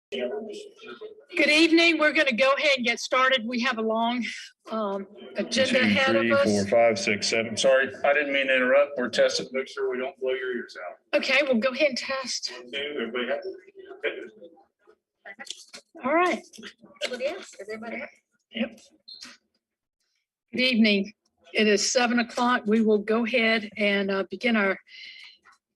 Good evening. We're going to go ahead and get started. We have a long agenda ahead of us. 2, 3, 4, 5, 6, 7. Sorry, I didn't mean to interrupt. We're testing to make sure we don't blow your ears out. Okay, we'll go ahead and test. 1, 2, everybody happy? All right. Yes, everybody. Yep. Good evening. It is 7 o'clock. We will go ahead and begin our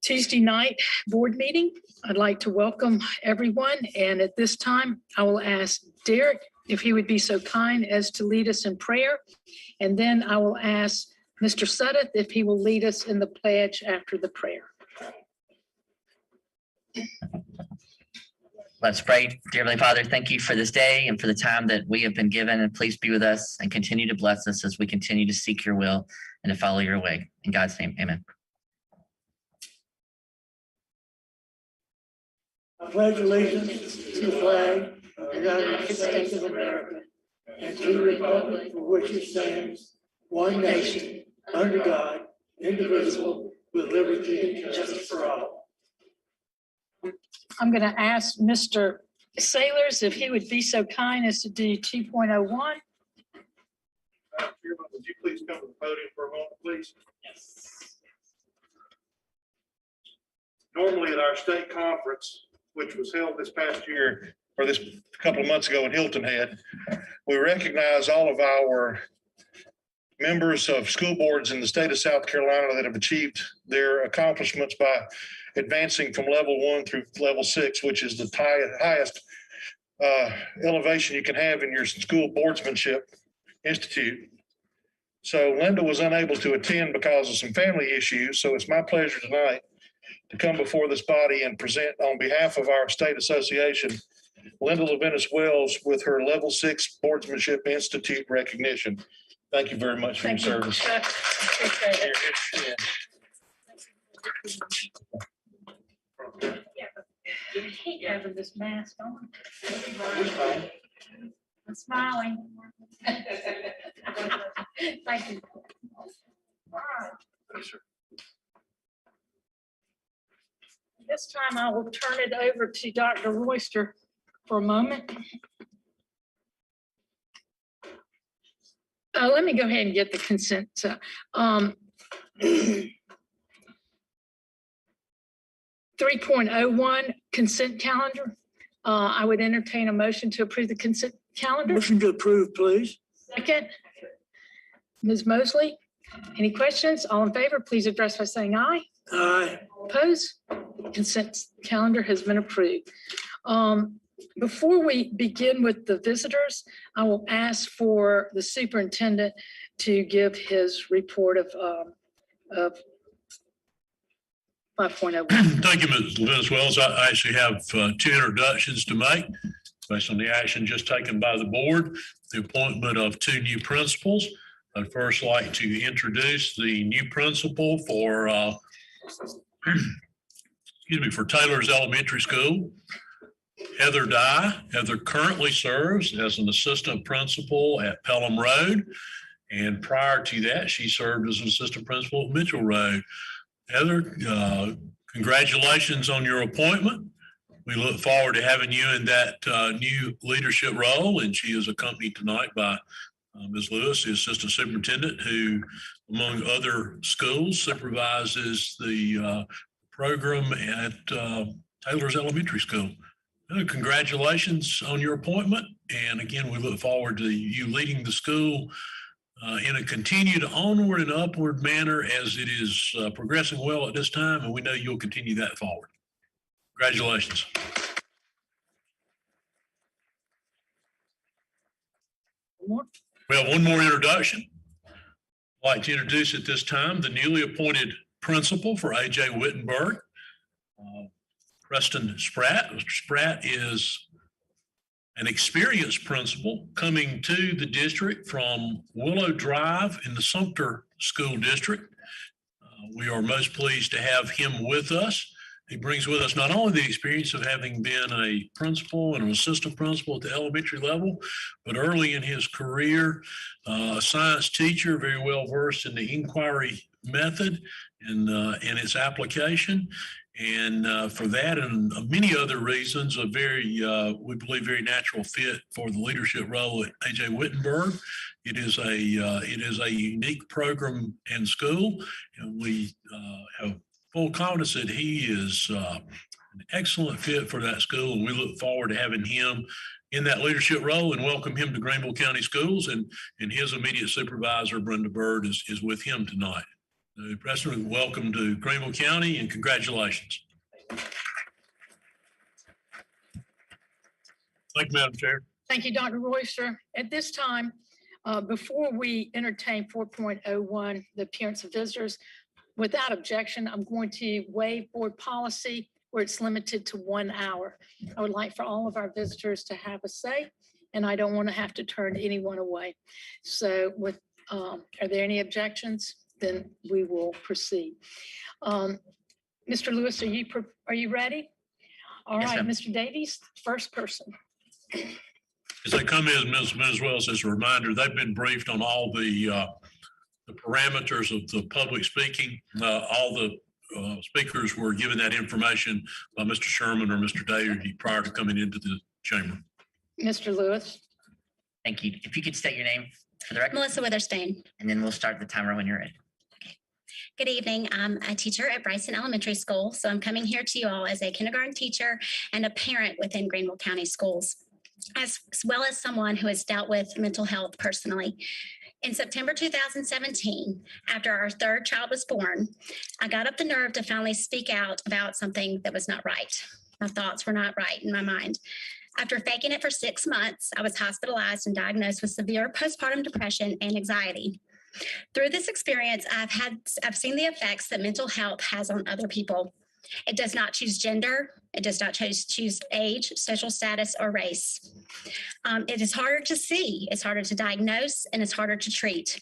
Tuesday night board meeting. I'd like to welcome everyone. And at this time, I will ask Derek if he would be so kind as to lead us in prayer. And then I will ask Mr. Suddeth if he will lead us in the pledge after the prayer. Let's pray. Dear Heavenly Father, thank you for this day and for the time that we have been given. And please be with us and continue to bless us as we continue to seek your will and to follow your way. In God's name, amen. I pledge allegiance to the flag of the United States of America and to the republic for which it stands, one nation, under God, indivisible, with liberty and justice for all. I'm going to ask Mr. Sailors if he would be so kind as to do 2.01. Chairman, would you please come to the podium for a moment, please? Yes. Normally at our state conference, which was held this past year, or this couple of months ago in Hilton Head, we recognize all of our members of school boards in the state of South Carolina that have achieved their accomplishments by advancing from level 1 through level 6, which is the highest elevation you can have in your school boardsmanship institute. So Linda was unable to attend because of some family issues. So it's my pleasure tonight to come before this body and present on behalf of our state association, Linda Levinas Wells with her level 6 boardsmanship institute recognition. Thank you very much for your service. Chuck. Appreciate it. I hate having this mask on. I'm smiling. Thank you. All right. This time I will turn it over to Dr. Royster for a moment. Let me go ahead and get the consent. 3.01 consent calendar. I would entertain a motion to approve the consent calendar. Motion to approve, please. Second. Ms. Mosley, any questions? All in favor, please address by saying aye. Aye. Opposed? Consent calendar has been approved. Before we begin with the visitors, I will ask for the superintendent to give his report of 5.01. Thank you, Ms. Levinas Wells. I actually have 2 introductions to make based on the action just taken by the board, the appointment of 2 new principals. I'd first like to introduce the new principal for for Taylor's Elementary School, Heather Dye. Heather currently serves as an assistant principal at Pelham Road. And prior to that, she served as an assistant principal at Mitchell Road. Heather, congratulations on your appointment. We look forward to having you in that new leadership role. And she is accompanied tonight by Ms. Lewis, the assistant superintendent, who, among other schools, supervises the program at Taylor's Elementary School. Congratulations on your appointment. And again, we look forward to you leading the school in a continued onward and upward manner as it is progressing well at this time. And we know you'll continue that forward. Congratulations. We have one more introduction. I'd like to introduce at this time the newly appointed principal for A.J. Wittenberg, Preston Spratt. Mr. Spratt is an experienced principal coming to the district from Willow Drive in the Sumter School District. We are most pleased to have him with us. He brings with us not only the experience of having been a principal and an assistant principal at the elementary level, but early in his career, a science teacher, very well versed in the inquiry method and its application. And for that and many other reasons, a very, we believe, very natural fit for the leadership role at A.J. Wittenberg. It is a unique program and school, and we have full confidence that he is an excellent fit for that school, and we look forward to having him in that leadership role and welcome him to Greenville County Schools. And his immediate supervisor, Brenda Bird, is with him tonight. President, welcome to Greenville County and congratulations. Thank you, Madam Chair. Thank you, Dr. Royster. At this time, before we entertain 4.01, the appearance of visitors, without objection, I'm going to waive board policy where it's limited to 1 hour. I would like for all of our visitors to have a say, and I don't want to have to turn anyone away. So are there any objections? Then we will proceed. Mr. Lewis, are you ready? All Yes, right, ma'am. Mr. Davies, first person. As they come in, as well as a reminder, they've been briefed on all the parameters of the public speaking. All the speakers were given that information by Mr. Sherman or Mr. Daly prior to coming into the chamber. Mr. Lewis. Thank you. If you could state your name for the record, Melissa Witherspoon. and then we'll start the timer when you're ready. Good evening. I'm a teacher at Bryson Elementary School. So I'm coming here to you all as a kindergarten teacher and a parent within Greenville County Schools, as well as someone who has dealt with mental health personally. In September 2017, after our third child was born, I got up the nerve to finally speak out about something that was not right. My thoughts were not right in my mind. After faking it for 6 months, I was hospitalized and diagnosed with severe postpartum depression and anxiety. Through this experience, I've seen the effects that mental health has on other people. It does not choose gender. It does not choose age, social status, or race. It is harder to see, it's harder to diagnose, and it's harder to treat.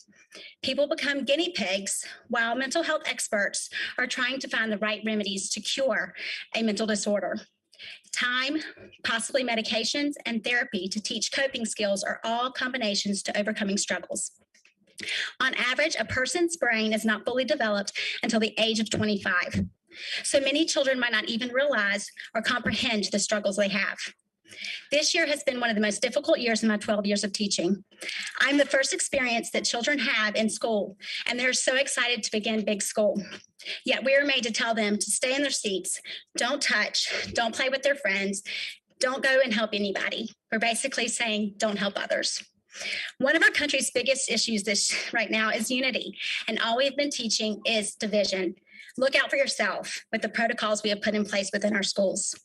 People become guinea pigs while mental health experts are trying to find the right remedies to cure a mental disorder. Time, possibly medications, and therapy to teach coping skills are all combinations to overcoming struggles. On average, a person's brain is not fully developed until the age of 25. So many children might not even realize or comprehend the struggles they have. This year has been one of the most difficult years in my 12 years of teaching. I'm the first experience that children have in school, and they're so excited to begin big school. Yet we are made to tell them to stay in their seats, don't touch, don't play with their friends, don't go and help anybody. We're basically saying, don't help others. One of our country's biggest issues right now is unity, and all we've been teaching is division. Look out for yourself with the protocols we have put in place within our schools.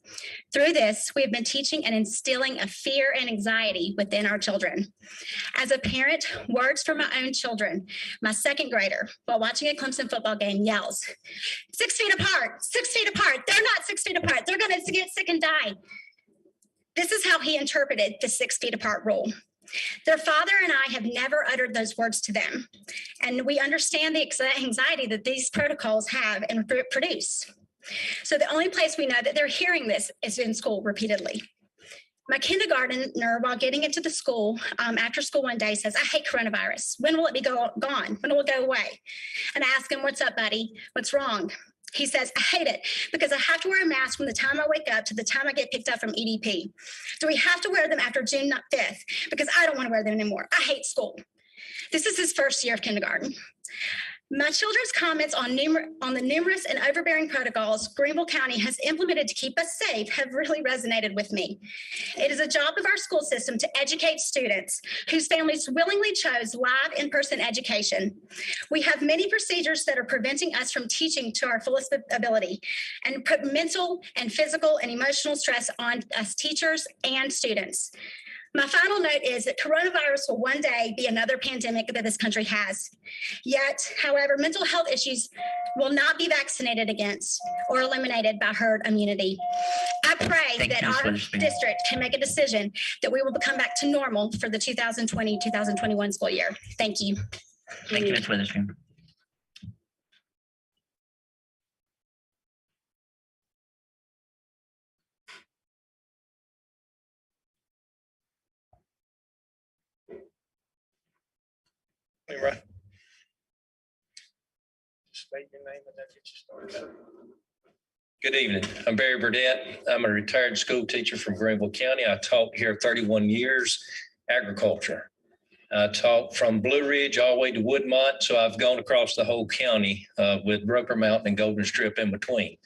Through this, we have been teaching and instilling a fear and anxiety within our children. As a parent, words from my own children, my second grader, while watching a Clemson football game, yells, 6 feet apart, 6 feet apart. They're not 6 feet apart. They're going to get sick and die. This is how he interpreted the 6 feet apart rule. Their father and I have never uttered those words to them, and we understand the anxiety that these protocols have and produce. So the only place we know that they're hearing this is in school repeatedly. My kindergartner, while getting into the school, after school one day says, I hate coronavirus. When will it be gone? When will it go away? And I ask him, what's up, buddy? What's wrong? He says, I hate it because I have to wear a mask from the time I wake up to the time I get picked up from EDP. Do we have to wear them after June 5th? Because I don't want to wear them anymore. I hate school. This is his first year of kindergarten. My children's comments on the numerous and overbearing protocols Greenville County has implemented to keep us safe have really resonated with me. It is a job of our school system to educate students whose families willingly chose live in-person education. We have many procedures that are preventing us from teaching to our fullest ability and put mental and physical and emotional stress on us teachers and students. My final note is that coronavirus will one day be another pandemic that this country has. Yet, however, mental health issues will not be vaccinated against or eliminated by herd immunity. I pray that our district can make a decision that we will come back to normal for the 2020-2021 school year. Thank you. Thank you, Ms. Witherspoon. Hey, right. State your name and then get you started. Good evening. I'm Barry Burdett. I'm a retired school teacher from Greenville County. I taught here 31 years, agriculture. I taught from Blue Ridge all the way to Woodmont, so I've gone across the whole county with Roper Mountain and Golden Strip in between.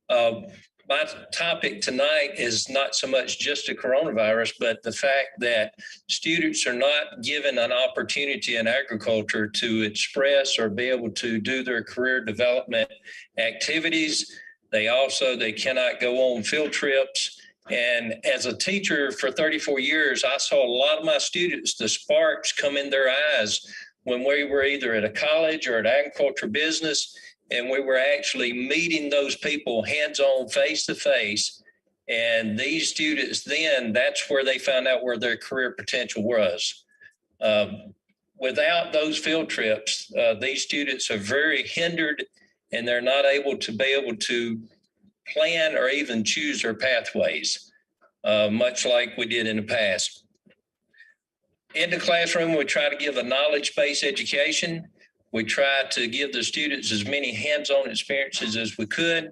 My topic tonight is not so much just the coronavirus, but the fact that students are not given an opportunity in agriculture to express or be able to do their career development activities. They cannot go on field trips. And as a teacher for 34 years, I saw a lot of my students, the sparks come in their eyes when we were either at a college or at agriculture business, and we were actually meeting those people hands-on, face-to-face. And these students then, that's where they found out where their career potential was. Without those field trips, these students are very hindered, and they're not able to plan or even choose their pathways, much like we did in the past. In the classroom, we try to give a knowledge-based education. We try to give the students as many hands-on experiences as we could.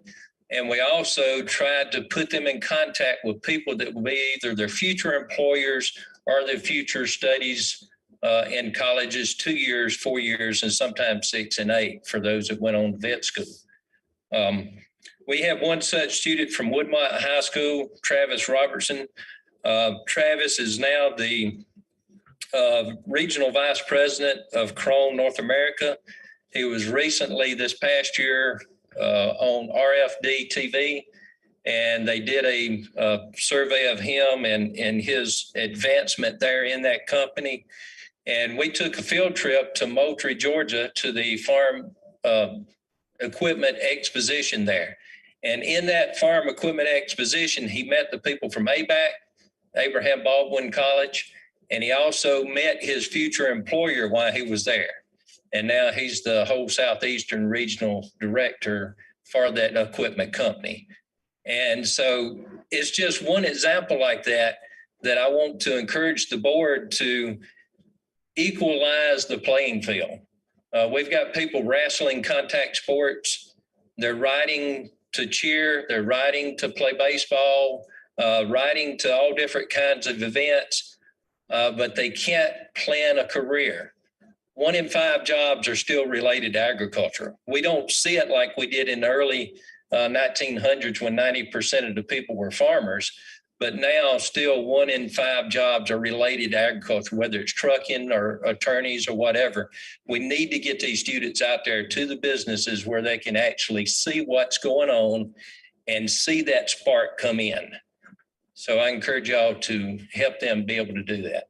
And we also tried to put them in contact with people that will be either their future employers or their future studies in colleges, 2 years, 4 years, and sometimes 6 and 8 for those that went on to vet school. We have one such student from Woodmont High School, Travis Robertson. Travis is now the Regional Vice President of Chrome North America. He was recently this past year on RFD TV, and they did a survey of him and his advancement there in that company. And we took a field trip to Moultrie, Georgia, to the farm equipment exposition there. And in that farm equipment exposition, he met the people from ABAC, Abraham Baldwin College, and he also met his future employer while he was there. And now he's the whole Southeastern Regional Director for that equipment company. And so it's just one example like that I want to encourage the board to equalize the playing field. We've got people wrestling contact sports. They're riding to cheer. They're riding to play baseball, riding to all different kinds of events. But they can't plan a career. 1 in 5 jobs are still related to agriculture. We don't see it like we did in the early 1900s when 90% of the people were farmers, but now still 1 in 5 jobs are related to agriculture, whether it's trucking or attorneys or whatever. We need to get these students out there to the businesses where they can actually see what's going on and see that spark come in. So I encourage y'all to help them be able to do that.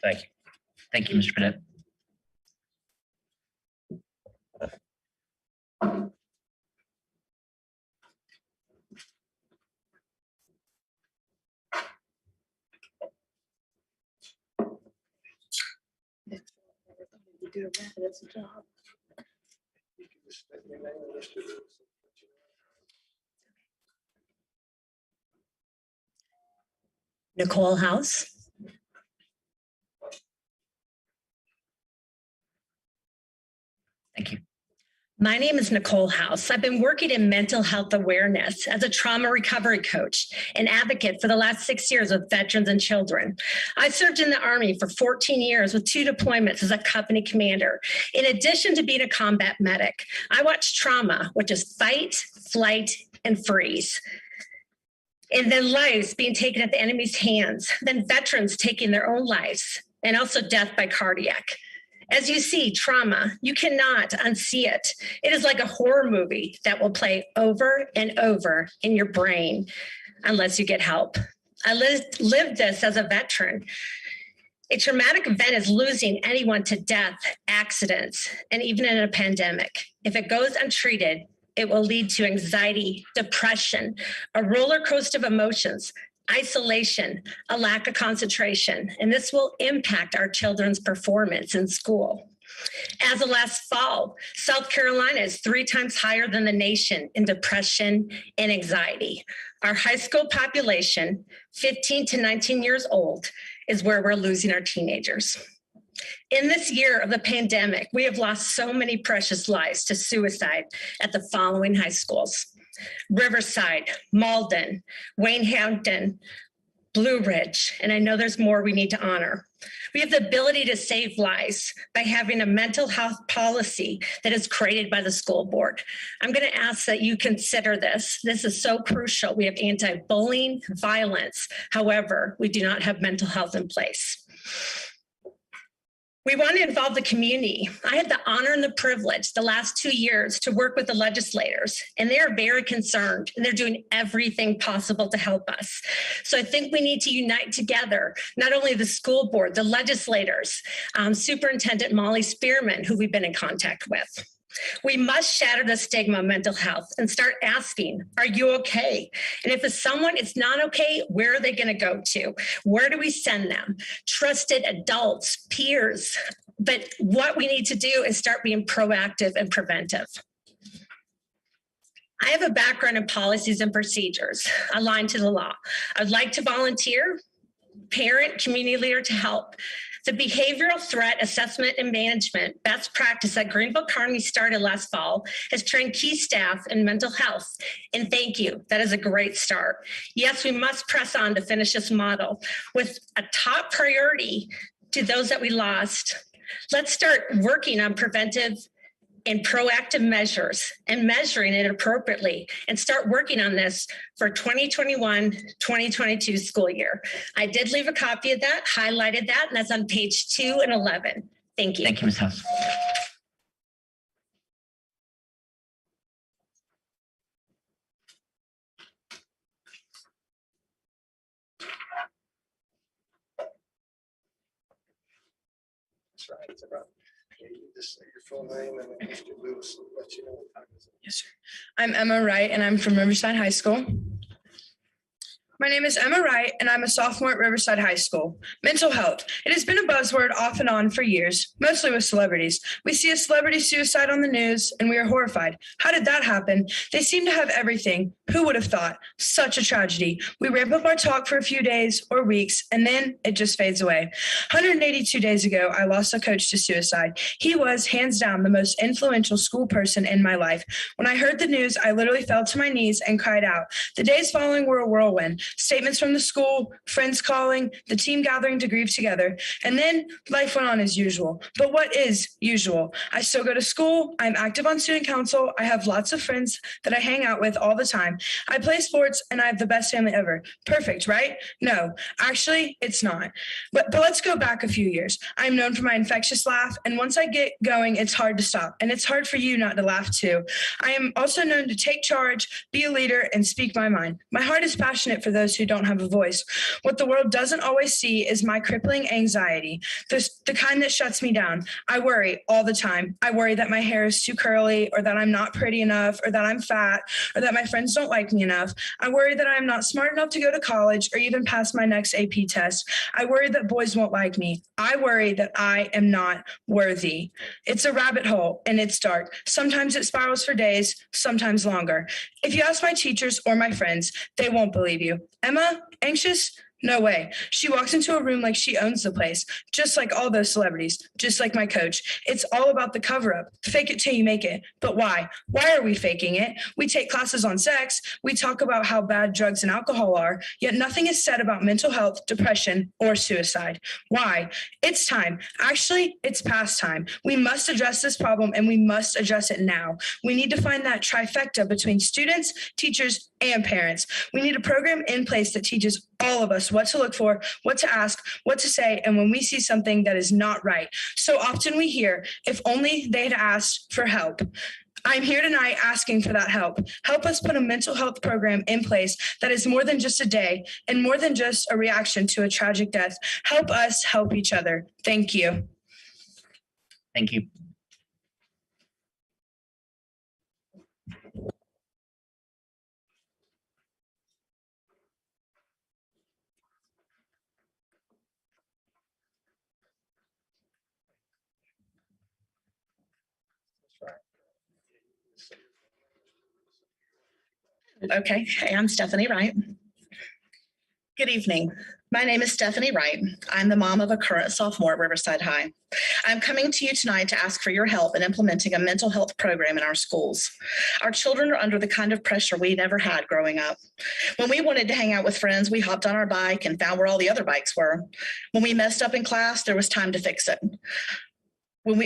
Thank you. Thank you, Mr. Burnett. That's a job. Nicole House. Thank you. My name is Nicole House. I've been working in mental health awareness as a trauma recovery coach and advocate for the last 6 years with veterans and children. I served in the Army for 14 years with 2 deployments as a company commander. In addition to being a combat medic, I watched trauma, which is fight, flight, and freeze. And then lives being taken at the enemy's hands, then veterans taking their own lives, and also death by cardiac. As you see, trauma, you cannot unsee it. It is like a horror movie that will play over and over in your brain unless you get help. I lived this as a veteran. A traumatic event is losing anyone to death, accidents, and even in a pandemic. If it goes untreated, it will lead to anxiety, depression, a roller coaster of emotions, isolation, a lack of concentration, and this will impact our children's performance in school. As of last fall, South Carolina is 3 times higher than the nation in depression and anxiety. Our high school population, 15 to 19 years old, is where we're losing our teenagers. In this year of the pandemic, we have lost so many precious lives to suicide at the following high schools: Riverside, Malden, Wayne Hampton, Blue Ridge, and I know there's more we need to honor. We have the ability to save lives by having a mental health policy that is created by the school board. I'm going to ask that you consider this. This is so crucial. We have anti-bullying, violence. However, we do not have mental health in place. We want to involve the community. I had the honor and the privilege the last 2 years to work with the legislators, and they are very concerned, and they're doing everything possible to help us. So I think we need to unite together, not only the school board, the legislators, Superintendent Molly Spearman, who we've been in contact with. We must shatter the stigma of mental health and start asking, are you okay? And if someone is not okay, where are they going to go to? Where do we send them? Trusted adults, peers. But what we need to do is start being proactive and preventive. I have a background in policies and procedures aligned to the law. I'd like to volunteer, parent, community leader to help. The behavioral threat assessment and management best practice that Greenville County started last fall has trained key staff in mental health. And thank you. That is a great start. Yes, we must press on to finish this model with a top priority to those that we lost. Let's start working on preventive and proactive measures and measuring it appropriately and start working on this for 2021-2022 school year. I did leave a copy of that, highlighted that, and that's on page 2 and 11. Thank you. Thank you, Ms. House. That's right. That's right. Yeah, you just say your full name and then Mr. Lewis will let you know what time it is. Yes, sir. I'm Emma Wright, and I'm from Riverside High School. My name is Emma Wright, and I'm a sophomore at Riverside High School. Mental health. It has been a buzzword off and on for years, mostly with celebrities. We see a celebrity suicide on the news, and we are horrified. How did that happen? They seem to have everything. Who would have thought? Such a tragedy. We ramp up our talk for a few days or weeks, and then it just fades away. 182 days ago, I lost a coach to suicide. He was, hands down, the most influential school person in my life. When I heard the news, I literally fell to my knees and cried out. The days following were a whirlwind. Statements from the school, friends calling, the team gathering to grieve together. And then life went on as usual. But what is usual? I still go to school. I'm active on student council. I have lots of friends that I hang out with all the time. I play sports and I have the best family ever. Perfect, right? No, actually, it's not. But let's go back a few years. I'm known for my infectious laugh. And once I get going, it's hard to stop. And it's hard for you not to laugh too. I am also known to take charge, be a leader, and speak my mind. My heart is passionate for those who don't have a voice. What the world doesn't always see is my crippling anxiety, the kind that shuts me down. I worry all the time. I worry that my hair is too curly, or that I'm not pretty enough, or that I'm fat, or that my friends don't like me enough. I worry that I'm not smart enough to go to college or even pass my next AP test. I worry that boys won't like me. I worry that I am not worthy. It's a rabbit hole and it's dark. Sometimes it spirals for days, sometimes longer. If you ask my teachers or my friends, they won't believe you. Emma, anxious? No way. She walks into a room like she owns the place, just like all those celebrities, just like my coach. It's all about the cover up. Fake it till you make it. But why? Why are we faking it? We take classes on sex. We talk about how bad drugs and alcohol are, yet nothing is said about mental health, depression, or suicide. Why? It's time. Actually, it's past time. We must address this problem and we must address it now. We need to find that trifecta between students, teachers, and parents. We need a program in place that teaches all of us what to look for, what to ask, what to say, and when we see something that is not right. So often we hear, if only they had asked for help. I'm here tonight asking for that help. Help us put a mental health program in place that is more than just a day and more than just a reaction to a tragic death. Help us help each other. Thank you. Thank you. Okay, hey, I'm Stephanie Wright. Good evening. My name is Stephanie Wright. I'm the mom of a current sophomore at Riverside High. I'm coming to you tonight to ask for your help in implementing a mental health program in our schools. Our children are under the kind of pressure we never had growing up. When we wanted to hang out with friends, we hopped on our bike and found where all the other bikes were. When we messed up in class, there was time to fix it.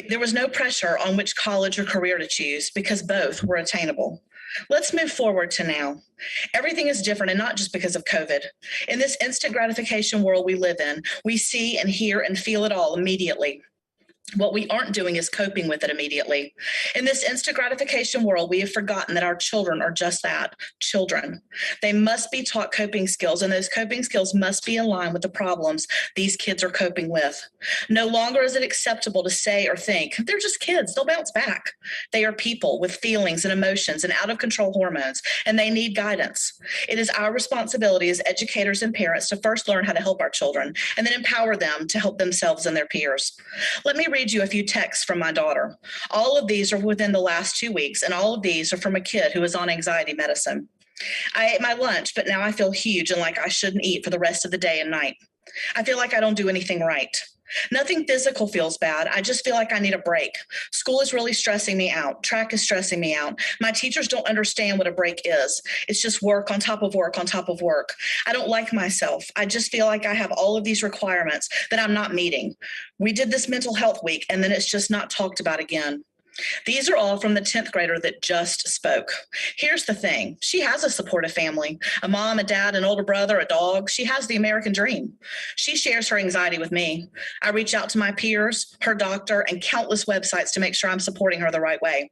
There was no pressure on which college or career to choose because both were attainable. Let's move forward to now. Everything is different, and not just because of COVID. In this instant gratification world we live in, we see and hear and feel it all immediately. What we aren't doing is coping with it immediately. In this instant gratification world, we have forgotten that our children are just that, children. They must be taught coping skills, and those coping skills must be in line with the problems these kids are coping with. No longer is it acceptable to say or think, they're just kids, they'll bounce back. They are people with feelings and emotions and out of control hormones, and they need guidance. It is our responsibility as educators and parents to first learn how to help our children and then empower them to help themselves and their peers. Let me read you a few texts from my daughter. All of these are within the last 2 weeks, and all of these are from a kid who is on anxiety medicine. I ate my lunch, but now I feel huge and like I shouldn't eat for the rest of the day and night. I feel like I don't do anything right. Nothing physical feels bad. I just feel like I need a break. School is really stressing me out. Track is stressing me out. My teachers don't understand what a break is. It's just work on top of work on top of work. I don't like myself. I just feel like I have all of these requirements that I'm not meeting. We did this mental health week, and then it's just not talked about again. These are all from the 10th grader that just spoke. Here's the thing. She has a supportive family, a mom, a dad, an older brother, a dog. She has the American dream. She shares her anxiety with me. I reach out to my peers, her doctor, and countless websites to make sure I'm supporting her the right way.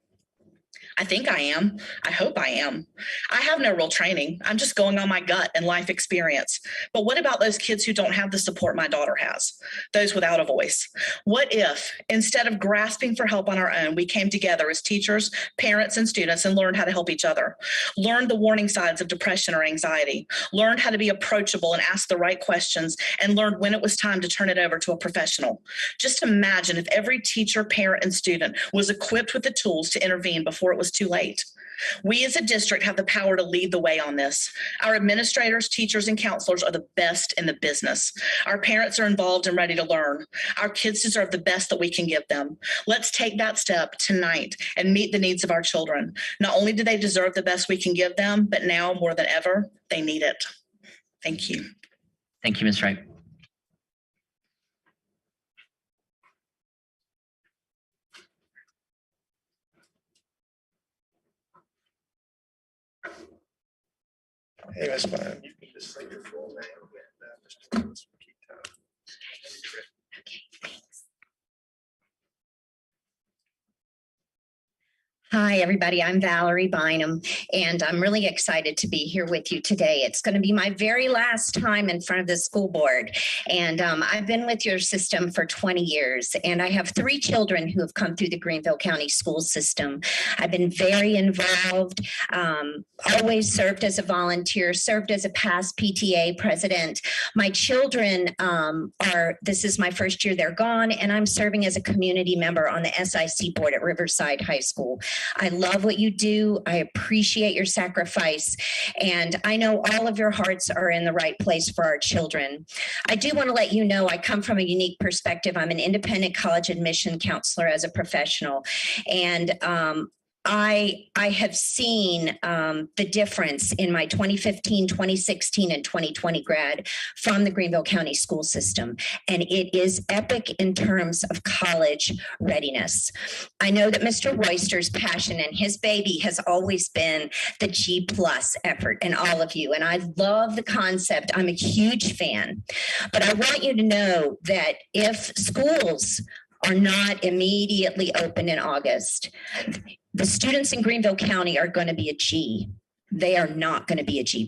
I think I am. I hope I am. I have no real training. I'm just going on my gut and life experience. But what about those kids who don't have the support my daughter has? Those without a voice? What if, instead of grasping for help on our own, we came together as teachers, parents, and students and learned how to help each other? Learned the warning signs of depression or anxiety. Learned how to be approachable and ask the right questions, and learned when it was time to turn it over to a professional. Just imagine if every teacher, parent, and student was equipped with the tools to intervene before it was too late. We as a district have the power to lead the way on this. Our administrators, teachers, and counselors are the best in the business. Our parents are involved and ready to learn. Our kids deserve the best that we can give them. Let's take that step tonight and meet the needs of our children. Not only do they deserve the best we can give them, but now more than ever, they need it. Thank you. Thank you, Ms. Wright. Hey, Ms. Bynum, you can just say your full name and Mr. Lewis will keep time. Okay, thanks. Hi, everybody. I'm Valerie Bynum, and I'm really excited to be here with you today. It's going to be my very last time in front of the school board, and I've been with your system for 20 years, and I have 3 children who have come through the Greenville County school system. I've been very involved, always served as a volunteer, served as a past PTA president. My children this is my first year they're gone, and I'm serving as a community member on the SIC board at Riverside High School. I love what you do. I appreciate your sacrifice. And I know all of your hearts are in the right place for our children. I do want to let you know I come from a unique perspective. I'm an independent college admission counselor as a professional. And I have seen the difference in my 2015, 2016, and 2020 grad from the Greenville County school system. And it is epic in terms of college readiness. I know that Mr. Royster's passion and his baby has always been the G+ effort in all of you. And I love the concept. I'm a huge fan. But I want you to know that if schools are not immediately open in August, the students in Greenville County are going to be a G. They are not going to be a G+.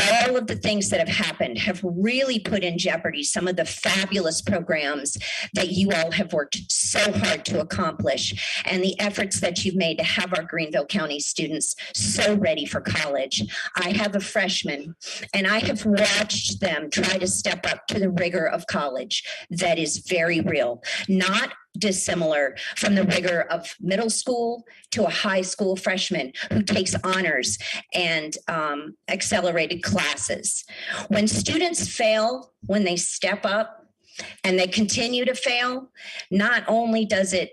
All of the things that have happened have really put in jeopardy some of the fabulous programs that you all have worked so hard to accomplish and the efforts that you've made to have our Greenville County students so ready for college. I have a freshman, and I have watched them try to step up to the rigor of college that is very real. Not dissimilar from the rigor of middle school to a high school freshman who takes honors and accelerated classes. When students fail, when they step up, and they continue to fail, not only does it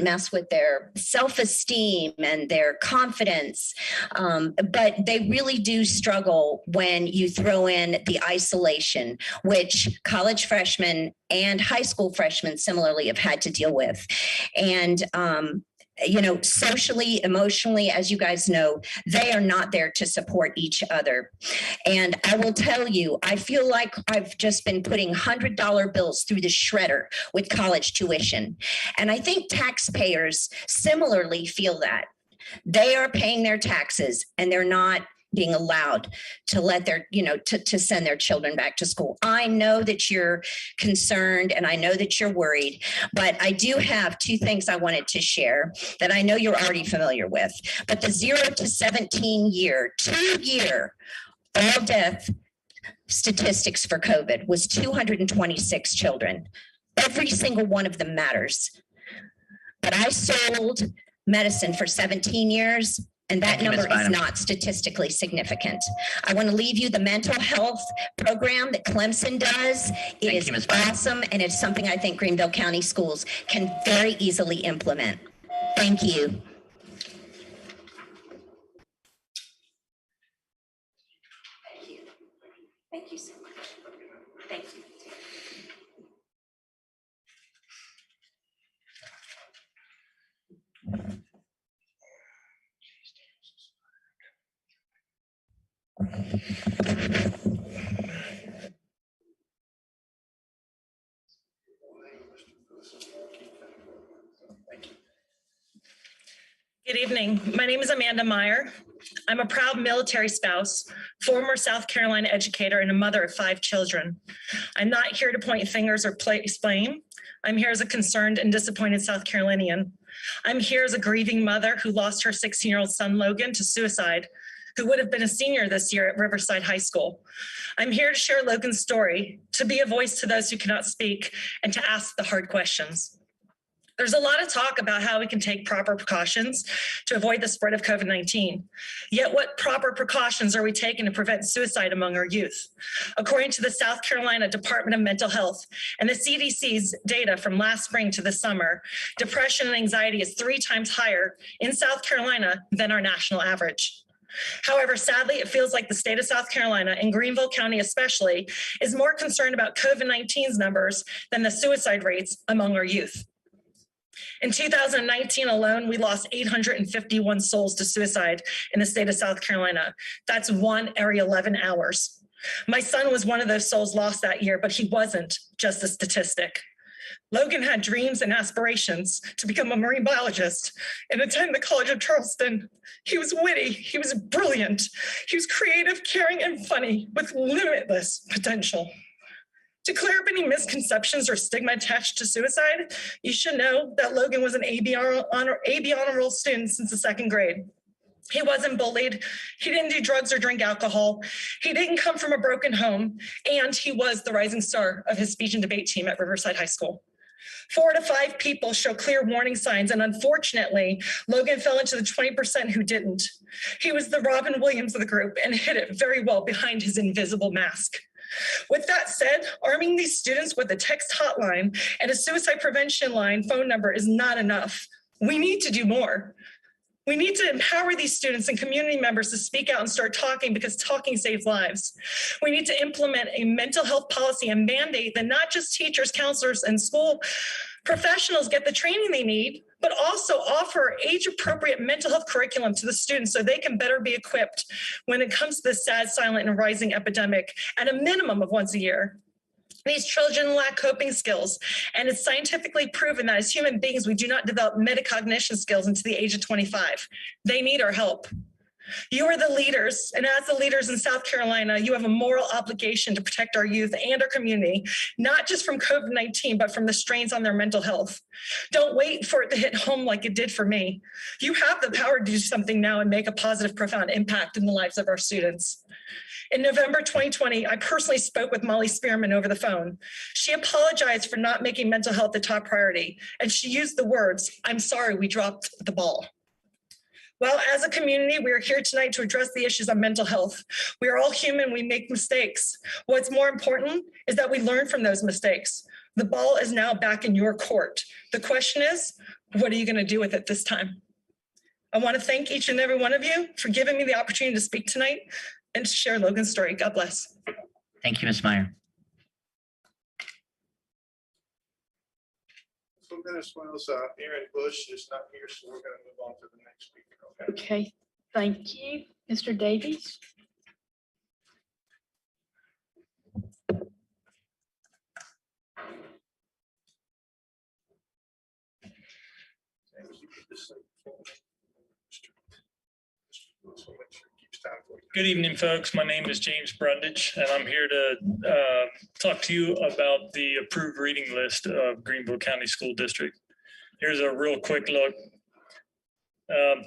mess with their self-esteem and their confidence, but they really do struggle when you throw in the isolation, which college freshmen and high school freshmen similarly have had to deal with. And socially, emotionally, as you guys know, they are not there to support each other. And I will tell you, I feel like I've just been putting $100 bills through the shredder with college tuition. And I think taxpayers similarly feel that. They are paying their taxes and they're not being allowed to let their, to send their children back to school. I know that you're concerned and I know that you're worried, but I do have two things I wanted to share that I know you're already familiar with. But the 0 to 17 year, 2-year all death statistics for COVID was 226 children. Every single one of them matters. But I sold medicine for 17 years. And that number is not statistically significant. I want to leave you the mental health program that Clemson does. It is awesome, and it's something I think Greenville County Schools can very easily implement. Thank you. Thank you so much. Thank you. Good evening. My name is Amanda Meyer. I'm a proud military spouse, former South Carolina educator, and a mother of 5 children. I'm not here to point fingers or place blame. I'm here as a concerned and disappointed South Carolinian. I'm here as a grieving mother who lost her 16-year-old son, Logan, to suicide, who would have been a senior this year at Riverside High School. I'm here to share Logan's story, to be a voice to those who cannot speak, and to ask the hard questions. There's a lot of talk about how we can take proper precautions to avoid the spread of COVID-19. Yet what proper precautions are we taking to prevent suicide among our youth? According to the South Carolina Department of Mental Health and the CDC's data from last spring to this summer, depression and anxiety is 3 times higher in South Carolina than our national average. However, sadly, it feels like the state of South Carolina, and Greenville County especially, is more concerned about COVID-19's numbers than the suicide rates among our youth. In 2019 alone, we lost 851 souls to suicide in the state of South Carolina. That's 1 every 11 hours. My son was one of those souls lost that year, but he wasn't just a statistic. Logan had dreams and aspirations to become a marine biologist and attend the College of Charleston. He was witty, he was brilliant, he was creative, caring, and funny with limitless potential. To clear up any misconceptions or stigma attached to suicide, you should know that Logan was an AB honor roll student since the 2nd grade. He wasn't bullied. He didn't do drugs or drink alcohol. He didn't come from a broken home. And he was the rising star of his speech and debate team at Riverside High School. 4 to 5 people show clear warning signs. And unfortunately, Logan fell into the 20% who didn't. He was the Robin Williams of the group and hid it very well behind his invisible mask. With that said, arming these students with a text hotline and a suicide prevention line phone number is not enough. We need to do more. We need to empower these students and community members to speak out and start talking, because talking saves lives. We need to implement a mental health policy and mandate that not just teachers, counselors, and school professionals get the training they need, but also offer age-appropriate mental health curriculum to the students so they can better be equipped when it comes to this sad, silent, and rising epidemic at a minimum of once a year. These children lack coping skills, and it's scientifically proven that as human beings, we do not develop metacognition skills until the age of 25. They need our help. You are the leaders, and as the leaders in South Carolina, you have a moral obligation to protect our youth and our community, not just from COVID-19, but from the strains on their mental health. Don't wait for it to hit home like it did for me. You have the power to do something now and make a positive, profound impact in the lives of our students. In November 2020, I personally spoke with Molly Spearman over the phone. She apologized for not making mental health a top priority, and she used the words, "I'm sorry, we dropped the ball." Well, as a community, we are here tonight to address the issues of mental health. We are all human, we make mistakes. What's more important is that we learn from those mistakes. The ball is now back in your court. The question is, what are you going to do with it this time? I want to thank each and every one of you for giving me the opportunity to speak tonight and to share Logan's story. God bless. Thank you, Ms. Meyer. So as well as Aaron Bush is not here, so we're going to move on to the next speaker. Okay. Okay, thank you. Mr. Davies? Good evening, folks. My name is James Brundage, and I'm here to talk to you about the approved reading list of Greenville County School District. Here's a real quick look.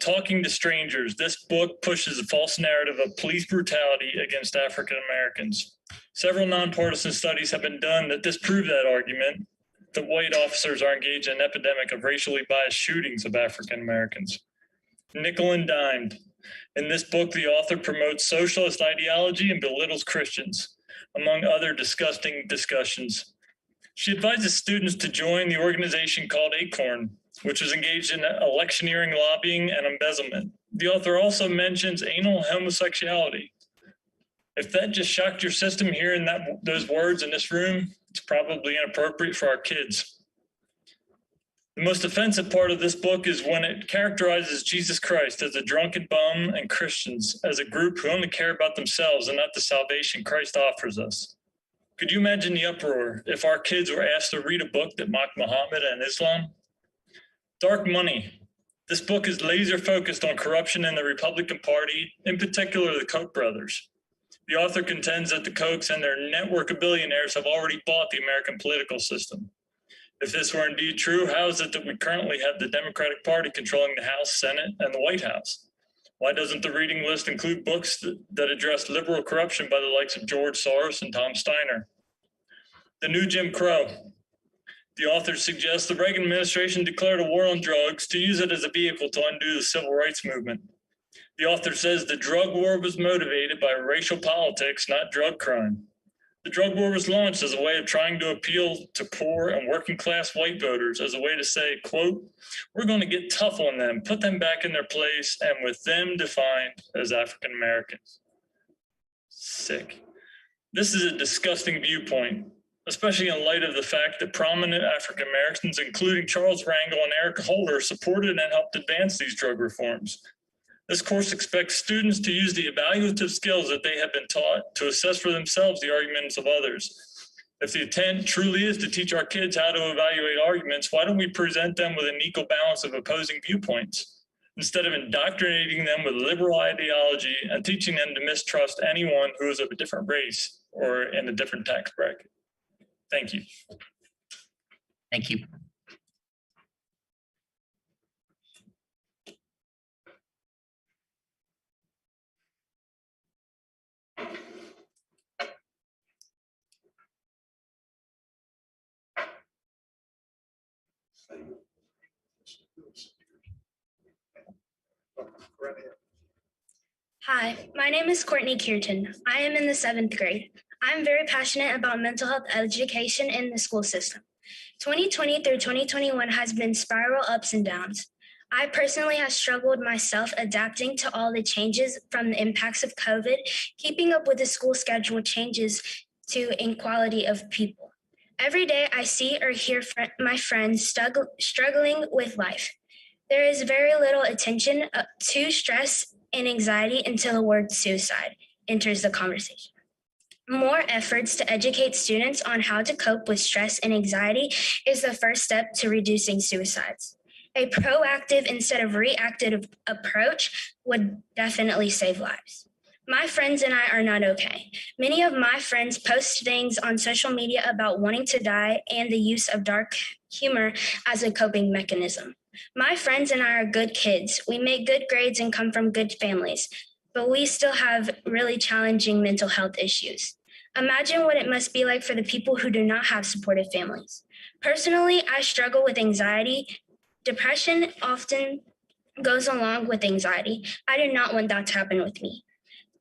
Talking to Strangers. This book pushes a false narrative of police brutality against African Americans. Several nonpartisan studies have been done that disprove that argument, that white officers are engaged in an epidemic of racially biased shootings of African Americans. Nickel and dimed. In this book, the author promotes socialist ideology and belittles Christians, among other disgusting discussions. She advises students to join the organization called Acorn, which is engaged in electioneering, lobbying, and embezzlement. The author also mentions anal homosexuality. If that just shocked your system hearing those words in this room, it's probably inappropriate for our kids. The most offensive part of this book is when it characterizes Jesus Christ as a drunken bum and Christians as a group who only care about themselves and not the salvation Christ offers us. Could you imagine the uproar if our kids were asked to read a book that mocked Muhammad and Islam? Dark Money. This book is laser focused on corruption in the Republican Party, in particular the Koch brothers. The author contends that the Kochs and their network of billionaires have already bought the American political system. If this were indeed true, how is it that we currently have the Democratic Party controlling the House, Senate, and the White House? Why doesn't the reading list include books that address liberal corruption by the likes of George Soros and Tom Steiner? The New Jim Crow. The author suggests the Reagan administration declared a war on drugs to use it as a vehicle to undo the civil rights movement. The author says the drug war was motivated by racial politics, not drug crime. The drug war was launched as a way of trying to appeal to poor and working class white voters as a way to say, quote, we're going to get tough on them, put them back in their place, and with them defined as African Americans. Sick. This is a disgusting viewpoint, especially in light of the fact that prominent African Americans, including Charles Rangel and Eric Holder, supported and helped advance these drug reforms. This course expects students to use the evaluative skills that they have been taught to assess for themselves the arguments of others. If the intent truly is to teach our kids how to evaluate arguments, why don't we present them with an equal balance of opposing viewpoints, instead of indoctrinating them with liberal ideology and teaching them to mistrust anyone who is of a different race or in a different tax bracket? Thank you. Thank you. Hi, my name is Courtney Kierton. I am in the 7th grade. I'm very passionate about mental health education in the school system. 2020 through 2021 has been spiral ups and downs. I personally have struggled myself adapting to all the changes from the impacts of COVID, keeping up with the school schedule changes to inequality of people. Every day I see or hear my friends struggling with life. There is very little attention to stress and anxiety until the word suicide enters the conversation. More efforts to educate students on how to cope with stress and anxiety is the first step to reducing suicides. A proactive instead of reactive approach would definitely save lives. My friends and I are not okay. Many of my friends post things on social media about wanting to die and the use of dark humor as a coping mechanism. My friends and I are good kids. We make good grades and come from good families. but we still have really challenging mental health issues. Imagine what it must be like for the people who do not have supportive families. Personally, I struggle with anxiety. Depression often goes along with anxiety. I do not want that to happen with me.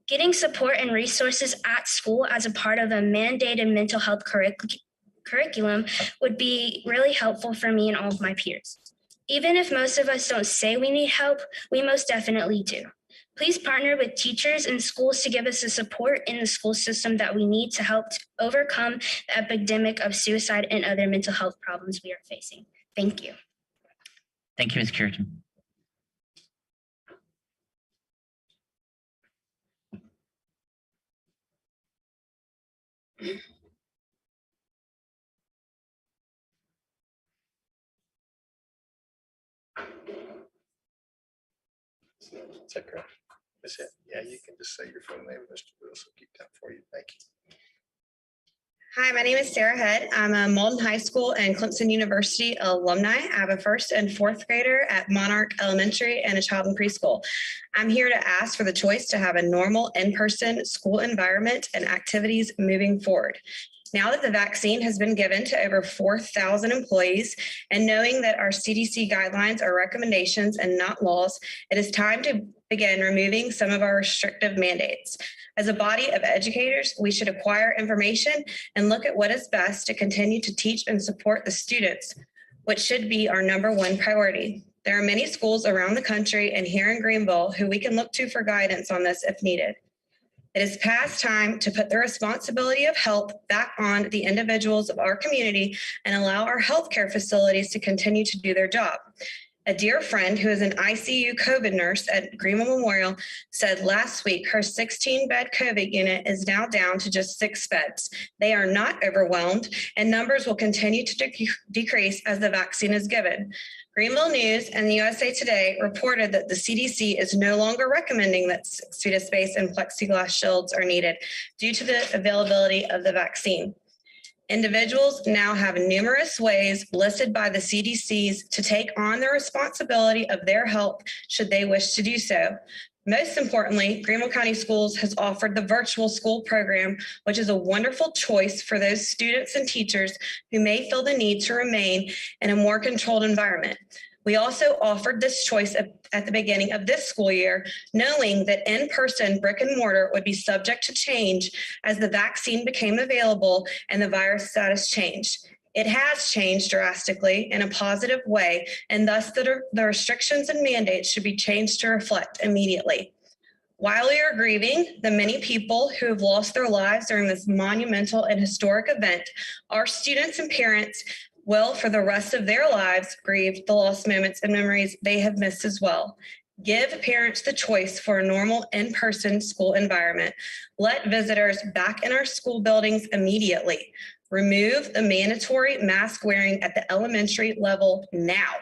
Getting support and resources at school as a part of a mandated mental health curriculum would be really helpful for me and all of my peers. Even if most of us don't say we need help, we most definitely do. Please partner with teachers and schools to give us the support in the school system that we need to help overcome the epidemic of suicide and other mental health problems we are facing. Thank you. Thank you, Ms. Cureton. Take her. That's it. Yeah, you can just say your full name, Mr. Wilson. Keep that for you. Thank you. Hi, my name is Sarah Head. I'm a Malden High School and Clemson University alumni. I have a first and fourth grader at Monarch Elementary and a child in preschool. I'm here to ask for the choice to have a normal in-person school environment and activities moving forward. Now that the vaccine has been given to over 4,000 employees, and knowing that our CDC guidelines are recommendations and not laws, it is time to begin removing some of our restrictive mandates. As a body of educators, we should acquire information and look at what is best to continue to teach and support the students, which should be our #1 priority. There are many schools around the country and here in Greenville who we can look to for guidance on this if needed. It is past time to put the responsibility of health back on the individuals of our community and allow our healthcare facilities to continue to do their job. A dear friend who is an ICU COVID nurse at Greenville Memorial said last week her 16-bed COVID unit is now down to just 6 beds. They are not overwhelmed, and numbers will continue to decrease as the vaccine is given. Greenville News and the USA Today reported that the CDC is no longer recommending that 6 feet of space and plexiglass shields are needed due to the availability of the vaccine. Individuals now have numerous ways listed by the CDCs to take on the responsibility of their health should they wish to do so. Most importantly, Greenville County Schools has offered the virtual school program, which is a wonderful choice for those students and teachers who may feel the need to remain in a more controlled environment. We also offered this choice at the beginning of this school year, knowing that in-person brick and mortar would be subject to change as the vaccine became available and the virus status changed. It has changed drastically in a positive way, and thus the restrictions and mandates should be changed to reflect immediately. While we are grieving the many people who have lost their lives during this monumental and historic event, our students and parents will, for the rest of their lives, grieve the lost moments and memories they have missed as well. Give parents the choice for a normal in-person school environment. Let visitors back in our school buildings immediately. Remove the mandatory mask wearing at the elementary level now.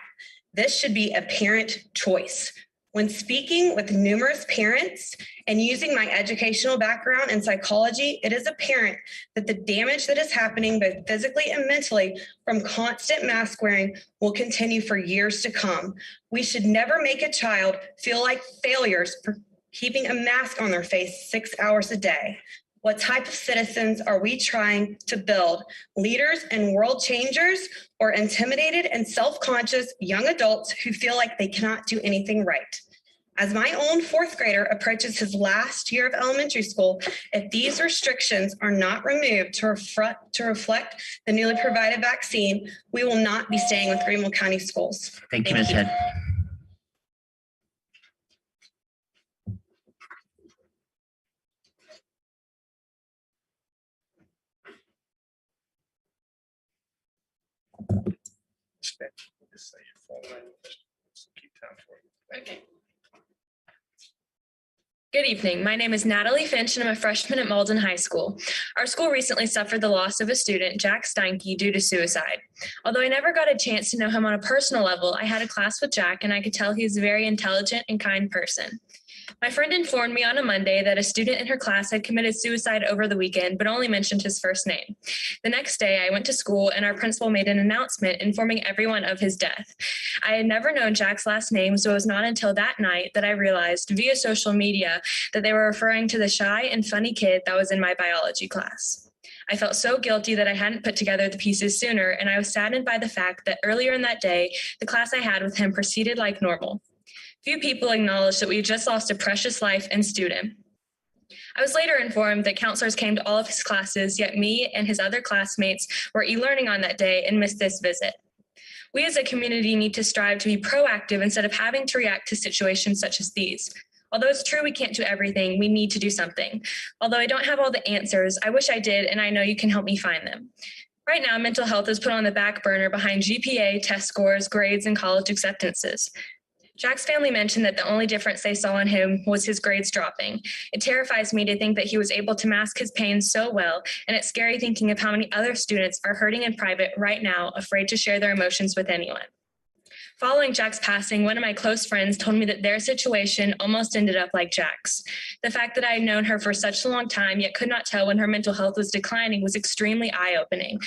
This should be a parent choice. When speaking with numerous parents and using my educational background in psychology, it is apparent that the damage that is happening both physically and mentally from constant mask wearing will continue for years to come. We should never make a child feel like failures for keeping a mask on their face 6 hours a day. What type of citizens are we trying to build? Leaders and world changers, or intimidated and self-conscious young adults who feel like they cannot do anything right? As my own fourth grader approaches his last year of elementary school, if these restrictions are not removed to reflect the newly provided vaccine, we will not be staying with Greenville County Schools. Thank you, Ms. Head. Just say your full name, Mr. Wilson. Keep time for you. Okay. Good evening. My name is Natalie Finch, and I'm a freshman at Malden High School. Our school recently suffered the loss of a student, Jack Steinke, due to suicide. Although I never got a chance to know him on a personal level, I had a class with Jack, and I could tell he was a very intelligent and kind person. My friend informed me on a Monday that a student in her class had committed suicide over the weekend, but only mentioned his first name. The next day, I went to school and our principal made an announcement informing everyone of his death. I had never known Jack's last name, so it was not until that night that I realized via social media that they were referring to the shy and funny kid that was in my biology class. I felt so guilty that I hadn't put together the pieces sooner, and I was saddened by the fact that earlier in that day, the class I had with him proceeded like normal. Few people acknowledged that we had just lost a precious life and student. I was later informed that counselors came to all of his classes, yet me and his other classmates were e-learning on that day and missed this visit. We as a community need to strive to be proactive instead of having to react to situations such as these. Although it's true we can't do everything, we need to do something. Although I don't have all the answers, I wish I did, and I know you can help me find them. Right now, mental health is put on the back burner behind GPA, test scores, grades, and college acceptances. Jack's family mentioned that the only difference they saw in him was his grades dropping. It terrifies me to think that he was able to mask his pain so well, and it's scary thinking of how many other students are hurting in private right now, afraid to share their emotions with anyone. Following Jack's passing, one of my close friends told me that their situation almost ended up like Jack's. The fact that I had known her for such a long time, yet could not tell when her mental health was declining, was extremely eye-opening.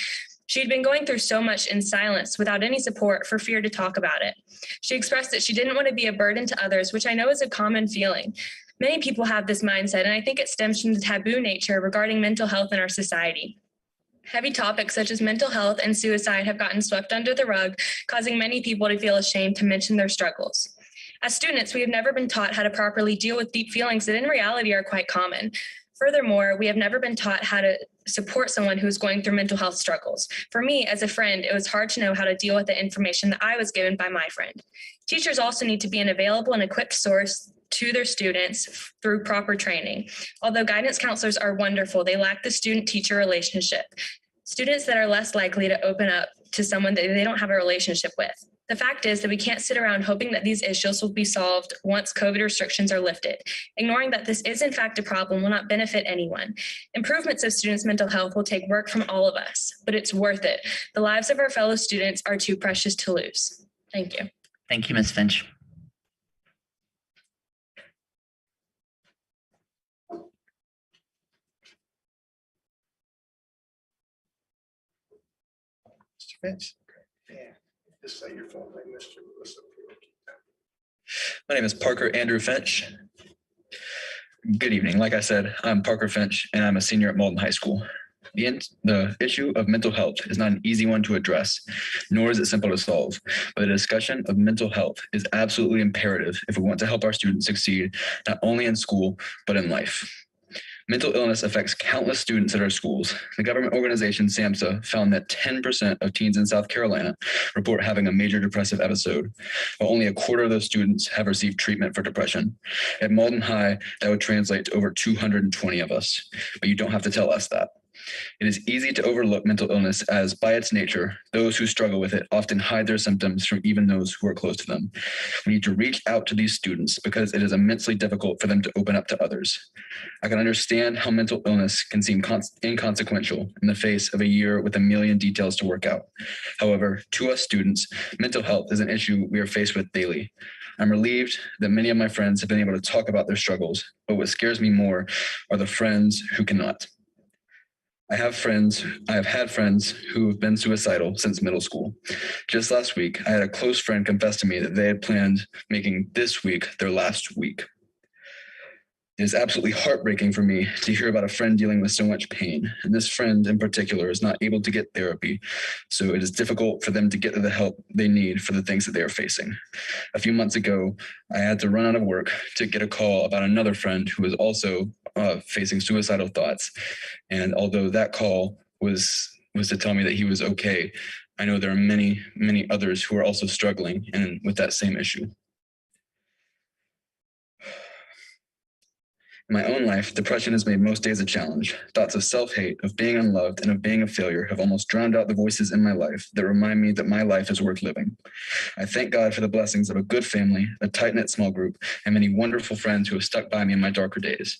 She'd been going through so much in silence without any support for fear to talk about it. She expressed that she didn't want to be a burden to others, which I know is a common feeling. Many people have this mindset, and I think it stems from the taboo nature regarding mental health in our society. Heavy topics such as mental health and suicide have gotten swept under the rug, causing many people to feel ashamed to mention their struggles. As students, we have never been taught how to properly deal with deep feelings that in reality are quite common. Furthermore, we have never been taught how to support someone who is going through mental health struggles. For me, as a friend, it was hard to know how to deal with the information that I was given by my friend. Teachers also need to be an available and equipped source to their students through proper training. Although guidance counselors are wonderful, they lack the student-teacher relationship. Students that are less likely to open up to someone that they don't have a relationship with. The fact is that we can't sit around hoping that these issues will be solved once COVID restrictions are lifted. Ignoring that this is in fact a problem will not benefit anyone. Improvements of students' mental health will take work from all of us, but it's worth it. The lives of our fellow students are too precious to lose. Thank you. Thank you, Ms. Finch. Mr. Finch? Yeah. Just say your full name, Mr. Lewis. My name is Parker Andrew Finch. Good evening. Like I said, I'm Parker Finch, and I'm a senior at Malden High School. The issue of mental health is not an easy one to address, nor is it simple to solve. But a discussion of mental health is absolutely imperative if we want to help our students succeed, not only in school, but in life. Mental illness affects countless students at our schools. The government organization SAMHSA found that 10% of teens in South Carolina report having a major depressive episode, while only a quarter of those students have received treatment for depression. At Malden High, that would translate to over 220 of us, but you don't have to tell us that. It is easy to overlook mental illness as, by its nature, those who struggle with it often hide their symptoms from even those who are close to them. We need to reach out to these students because it is immensely difficult for them to open up to others. I can understand how mental illness can seem inconsequential in the face of a year with a million details to work out. However, to us students, mental health is an issue we are faced with daily. I'm relieved that many of my friends have been able to talk about their struggles, but what scares me more are the friends who cannot. I have had friends who have been suicidal since middle school. Just last week, I had a close friend confess to me that they had planned making this week their last week. It is absolutely heartbreaking for me to hear about a friend dealing with so much pain. And this friend in particular is not able to get therapy, so it is difficult for them to get the help they need for the things that they are facing. A few months ago, I had to run out of work to get a call about another friend who was also facing suicidal thoughts. And although that call was to tell me that he was okay, I know there are many, many others who are also struggling and with that same issue. In my own life, depression has made most days a challenge. Thoughts of self-hate, of being unloved, and of being a failure have almost drowned out the voices in my life that remind me that my life is worth living. I thank God for the blessings of a good family, a tight-knit small group, and many wonderful friends who have stuck by me in my darker days.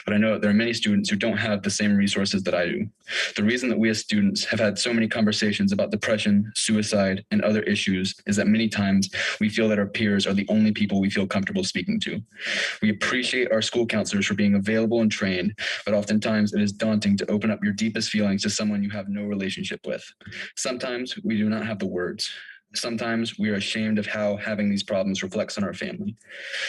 But I know that there are many students who don't have the same resources that I do. The reason that we as students have had so many conversations about depression, suicide, and other issues is that many times we feel that our peers are the only people we feel comfortable speaking to. We appreciate our school counselors for being available and trained, but oftentimes it is daunting to open up your deepest feelings to someone you have no relationship with. Sometimes we do not have the words. Sometimes we are ashamed of how having these problems reflects on our family.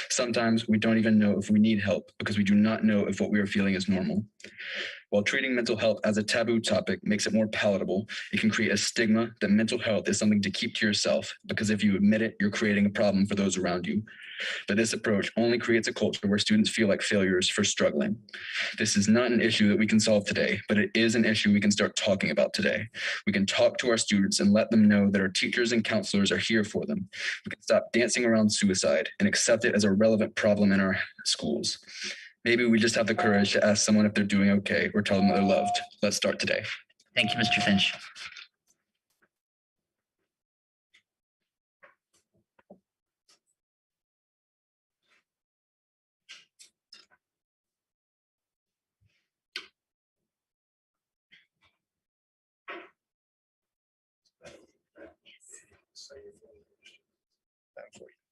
Sometimes we don't even know if we need help because we do not know if what we are feeling is normal. While treating mental health as a taboo topic makes it more palatable, it can create a stigma that mental health is something to keep to yourself, because if you admit it, you're creating a problem for those around you. But this approach only creates a culture where students feel like failures for struggling. This is not an issue that we can solve today, but it is an issue we can start talking about today. We can talk to our students and let them know that our teachers and counselors are here for them. We can stop dancing around suicide and accept it as a relevant problem in our schools. Maybe we just have the courage to ask someone if they're doing okay or tell them that they're loved. Let's start today. Thank you, Mr. Finch.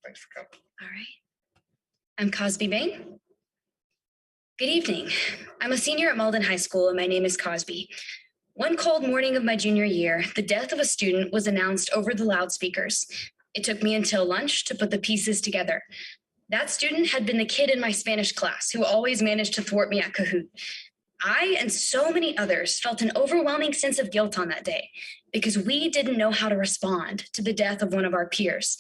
Thanks for coming. All right. I'm Cosby Bain. Good evening. I'm a senior at Malden High School, and my name is Cosby. One cold morning of my junior year, the death of a student was announced over the loudspeakers. It took me until lunch to put the pieces together. That student had been the kid in my Spanish class who always managed to thwart me at Kahoot. I and so many others felt an overwhelming sense of guilt on that day because we didn't know how to respond to the death of one of our peers.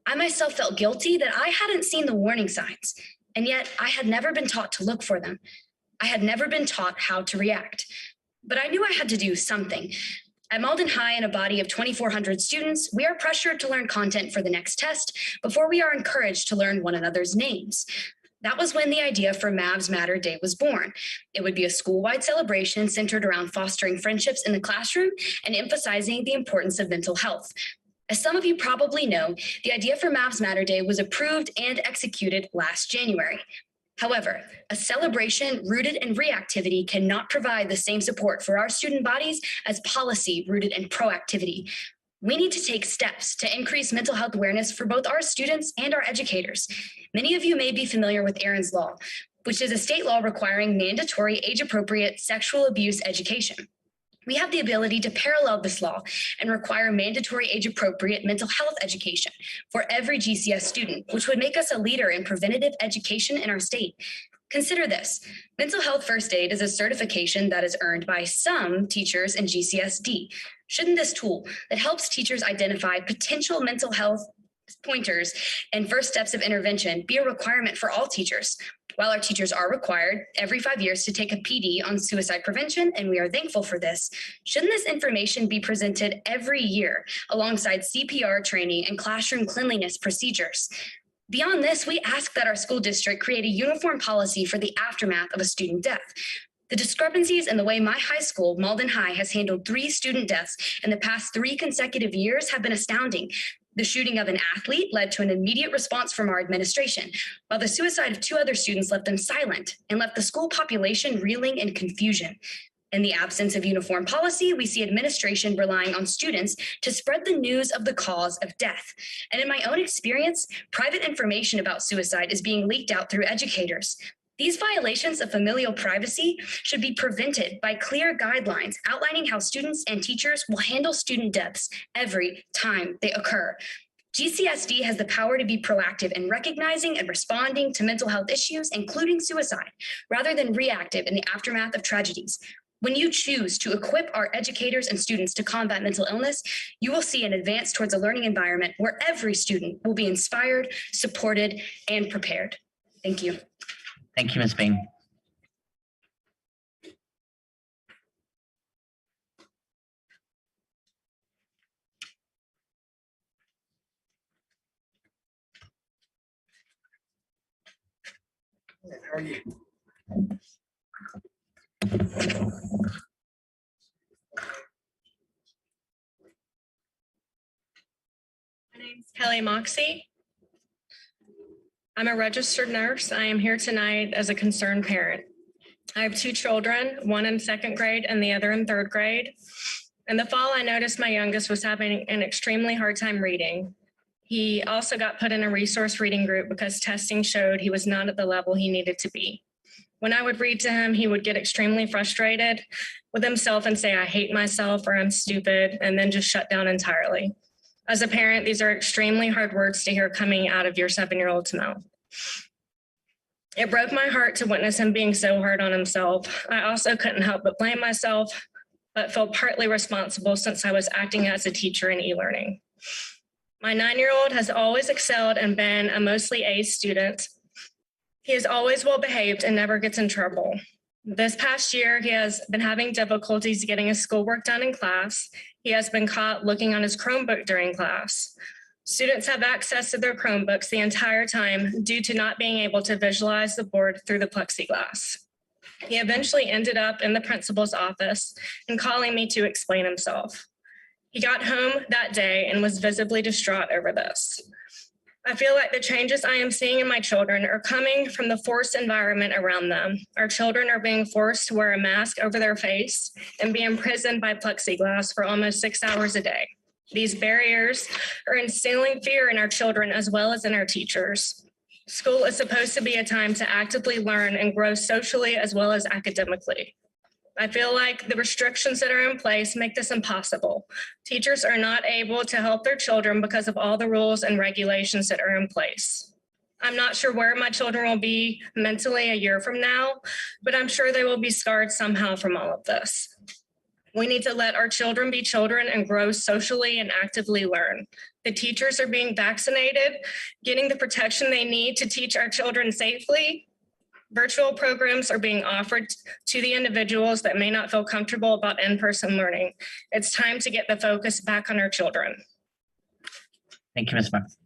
I myself felt guilty that I hadn't seen the warning signs, and yet I had never been taught to look for them. I had never been taught how to react, but I knew I had to do something. At Malden High, in a body of 2,400 students, we are pressured to learn content for the next test before we are encouraged to learn one another's names. That was when the idea for Mavs Matter Day was born. It would be a school-wide celebration centered around fostering friendships in the classroom and emphasizing the importance of mental health. As some of you probably know, the idea for Mavs Matter Day was approved and executed last January. However, a celebration rooted in reactivity cannot provide the same support for our student bodies as policy rooted in proactivity. We need to take steps to increase mental health awareness for both our students and our educators. Many of you may be familiar with Aaron's Law, which is a state law requiring mandatory age-appropriate sexual abuse education. We have the ability to parallel this law and require mandatory age-appropriate mental health education for every GCS student, which would make us a leader in preventative education in our state. Consider this. Mental health first aid is a certification that is earned by some teachers in GCSD. Shouldn't this tool that helps teachers identify potential mental health pointers and first steps of intervention be a requirement for all teachers? While our teachers are required every 5 years to take a PD on suicide prevention, and we are thankful for this, shouldn't this information be presented every year alongside CPR training and classroom cleanliness procedures? Beyond this, we ask that our school district create a uniform policy for the aftermath of a student death. The discrepancies in the way my high school, Malden High, has handled 3 student deaths in the past 3 consecutive years have been astounding. The shooting of an athlete led to an immediate response from our administration, while the suicide of 2 other students left them silent and left the school population reeling in confusion. In the absence of uniform policy, we see administration relying on students to spread the news of the cause of death. And in my own experience, private information about suicide is being leaked out through educators. These violations of familial privacy should be prevented by clear guidelines outlining how students and teachers will handle student deaths every time they occur. GCSD has the power to be proactive in recognizing and responding to mental health issues, including suicide, rather than reactive in the aftermath of tragedies. When you choose to equip our educators and students to combat mental illness, you will see an advance towards a learning environment where every student will be inspired, supported, and prepared. Thank you. Thank you, Ms. Bain. How are you? My name's Kelly Moxie. I'm a registered nurse. I am here tonight as a concerned parent. I have 2 children, one in 2nd grade and the other in 3rd grade. In the fall, I noticed my youngest was having an extremely hard time reading. He also got put in a resource reading group because testing showed he was not at the level he needed to be. When I would read to him, he would get extremely frustrated with himself and say, "I hate myself," or "I'm stupid," and then just shut down entirely. As a parent, these are extremely hard words to hear coming out of your 7-year-old's mouth. It broke my heart to witness him being so hard on himself. I also couldn't help but blame myself, but felt partly responsible since I was acting as a teacher in e-learning. My 9-year-old has always excelled and been a mostly A student. He is always well behaved and never gets in trouble. This past year, he has been having difficulties getting his schoolwork done in class. He has been caught looking on his Chromebook during class. Students have access to their Chromebooks the entire time due to not being able to visualize the board through the plexiglass. He eventually ended up in the principal's office and calling me to explain himself. He got home that day and was visibly distraught over this. I feel like the changes I am seeing in my children are coming from the forced environment around them. Our children are being forced to wear a mask over their face and be imprisoned by plexiglass for almost 6 hours a day. These barriers are instilling fear in our children as well as in our teachers. School is supposed to be a time to actively learn and grow socially as well as academically. I feel like the restrictions that are in place make this impossible. Teachers are not able to help their children because of all the rules and regulations that are in place. I'm not sure where my children will be mentally a year from now, but I'm sure they will be scarred somehow from all of this. We need to let our children be children and grow socially and actively learn. The teachers are being vaccinated, getting the protection they need to teach our children safely. Virtual programs are being offered to the individuals that may not feel comfortable about in-person learning. It's time to get the focus back on our children. Thank you, Ms. Marks.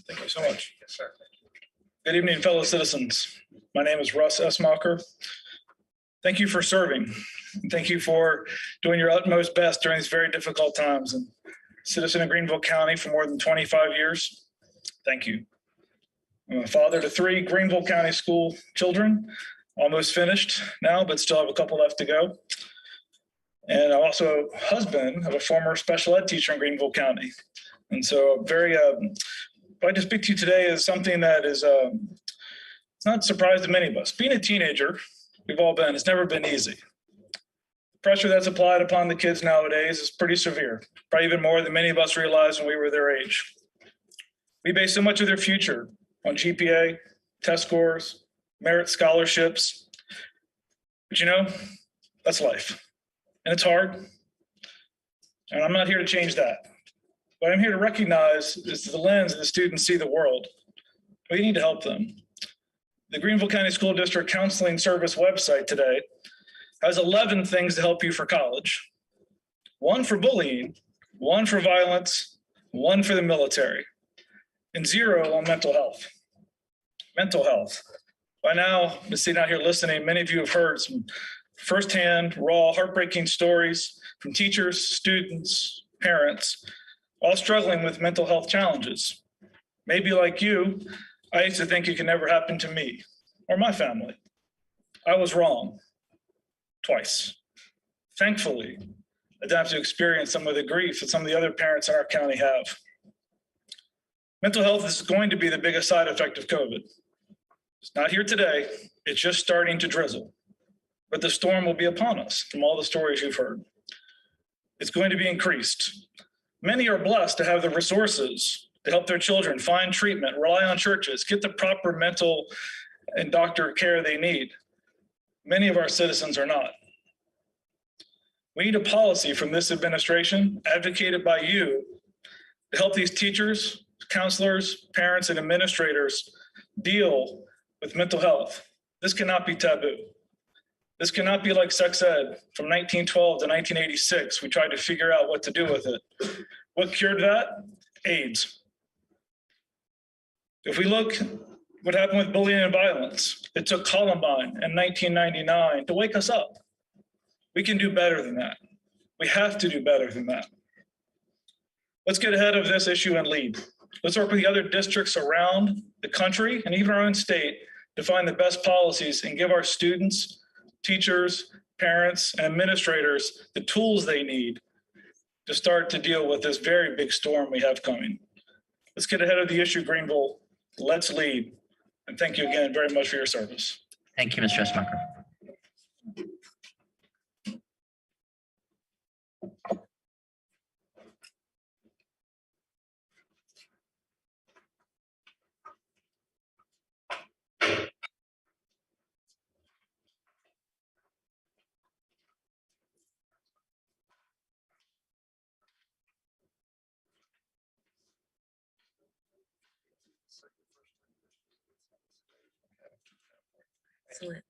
Thank you so much. Yes, sir. Good evening, fellow citizens. My name is Russ Esmacher. Thank you for serving. Thank you for doing your utmost best during these very difficult times. And citizen of Greenville County for more than 25 years, thank you. I'm a father to 3 Greenville County school children, almost finished now, but still have a couple left to go. And I'm also a husband of a former special ed teacher in Greenville County. And so very, what I just speak to you today is something that is it's not a surprise to many of us. Being a teenager, we've all been, it's never been easy. The pressure that's applied upon the kids nowadays is pretty severe, probably even more than many of us realized when we were their age. We base so much of their future on GPA, test scores, merit scholarships. But you know, that's life. And it's hard. And I'm not here to change that. What I'm here to recognize is the lens the students see the world. We need to help them. The Greenville County School District Counseling Service website today has 11 things to help you for college. 1 for bullying, 1 for violence, 1 for the military, and 0 on mental health. Mental health. By now, sitting out here listening, many of you have heard some firsthand, raw, heartbreaking stories from teachers, students, parents, all struggling with mental health challenges. Maybe like you, I used to think it could never happen to me or my family. I was wrong twice. Thankfully, I didn't have to experience some of the grief that some of the other parents in our county have. Mental health is going to be the biggest side effect of COVID. It's not here today. It's just starting to drizzle. But the storm will be upon us from all the stories you've heard. It's going to be increased. Many are blessed to have the resources to help their children find treatment, rely on churches, get the proper mental and doctor care they need. Many of our citizens are not. We need a policy from this administration, advocated by you, to help these teachers, counselors, parents, and administrators deal with mental health. This cannot be taboo. This cannot be like sex ed from 1912 to 1986. We tried to figure out what to do with it. What cured that? AIDS. If we look what happened with bullying and violence, it took Columbine in 1999 to wake us up. We can do better than that. We have to do better than that. Let's get ahead of this issue and lead. Let's work with the other districts around the country and even our own state to find the best policies and give our students, teachers, parents, and administrators the tools they need to start to deal with this very big storm we have coming. Let's get ahead of the issue, Greenville. Let's lead. And thank you again very much for your service. Thank you, Mr. Esmacher. Excellent.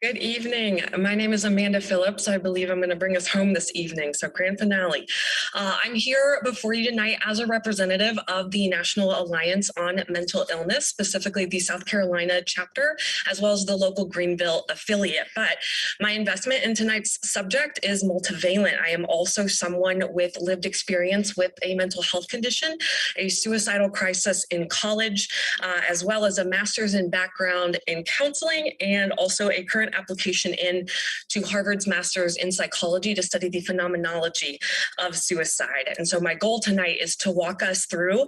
Good evening. My name is Amanda Phillips. I believe I'm going to bring us home this evening, so grand finale. I'm here before you tonight as a representative of the National Alliance on Mental Illness, specifically the South Carolina chapter, as well as the local Greenville affiliate. But my investment in tonight's subject is multivalent. I am also someone with lived experience with a mental health condition, a suicidal crisis in college, as well as a master's in background in counseling, and also a current application in to Harvard's master's in psychology to study the phenomenology of suicide. And so my goal tonight is to walk us through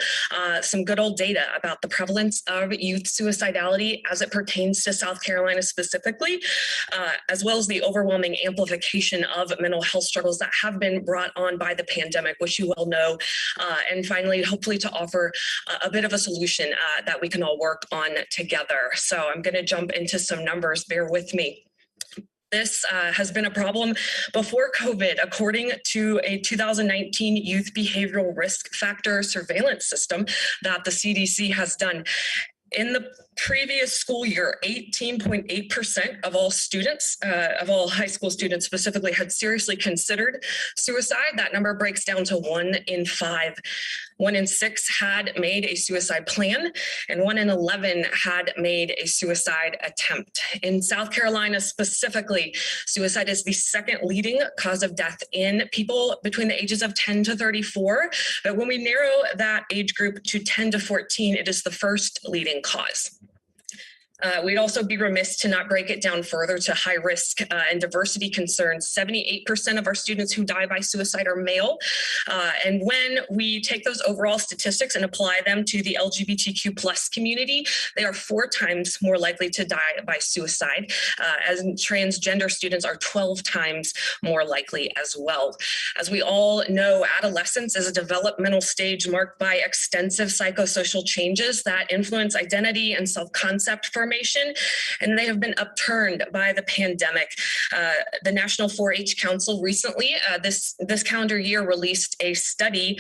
some good old data about the prevalence of youth suicidality as it pertains to South Carolina specifically, as well as the overwhelming amplification of mental health struggles that have been brought on by the pandemic, which you well know. And finally, hopefully to offer a bit of a solution that we can all work on together. So I'm going to jump into some numbers. Bear with me. This has been a problem before COVID, according to a 2019 youth behavioral risk factor surveillance system that the CDC has done. In the previous school year, 18.8% of all students, of all high school students specifically, had seriously considered suicide. That number breaks down to 1 in 5. 1 in 6 had made a suicide plan, and 1 in 11 had made a suicide attempt. In South Carolina specifically, suicide is the second leading cause of death in people between the ages of 10 to 34. But when we narrow that age group to 10 to 14, it is the first leading cause. We'd also be remiss to not break it down further to high risk and diversity concerns. 78% of our students who die by suicide are male. And when we take those overall statistics and apply them to the LGBTQ plus community, they are 4 times more likely to die by suicide, as transgender students are 12 times more likely as well. As we all know, adolescence is a developmental stage marked by extensive psychosocial changes that influence identity and self-concept formation, and they have been upturned by the pandemic. The National 4-H Council recently, this calendar year, released a study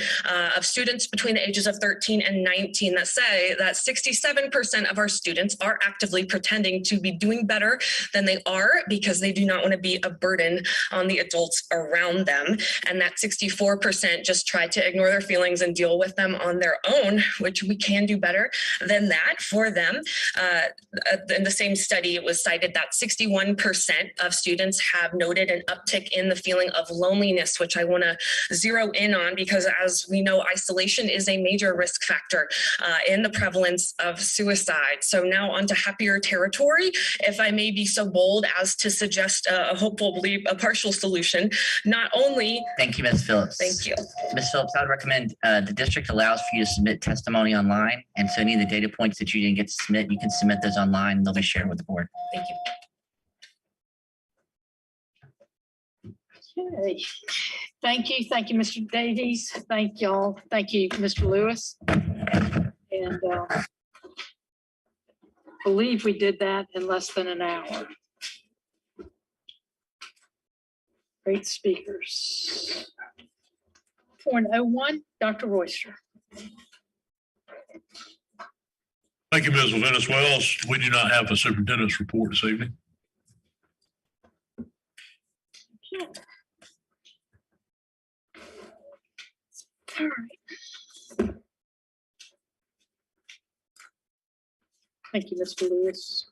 of students between the ages of 13 and 19 that say that 67% of our students are actively pretending to be doing better than they are because they do not want to be a burden on the adults around them, and that 64% just try to ignore their feelings and deal with them on their own, which we can do better than that for them. In the same study, it was cited that 61% of students have noted an uptick in the feeling of loneliness, which I want to zero in on because, as we know, isolation is a major risk factor in the prevalence of suicide. So now on to happier territory, if I may be so bold as to suggest hopefully a partial solution. Not only— Thank you, Ms. Phillips. Thank you. Ms. Phillips, I would recommend the district allows for you to submit testimony online. And so any of the data points that you didn't get to submit, you can submit those online. They'll be shared with the board. Thank you. Okay. Thank you. Thank you, Mr. Davies. Thank y'all. Thank you, Mr. Lewis. And I believe we did that in less than an hour. Great speakers. 401, Dr. Royster. Thank you, Ms. Levinus Wells. We do not have a superintendent's report this evening. All right. Thank you, Mr. Lewis.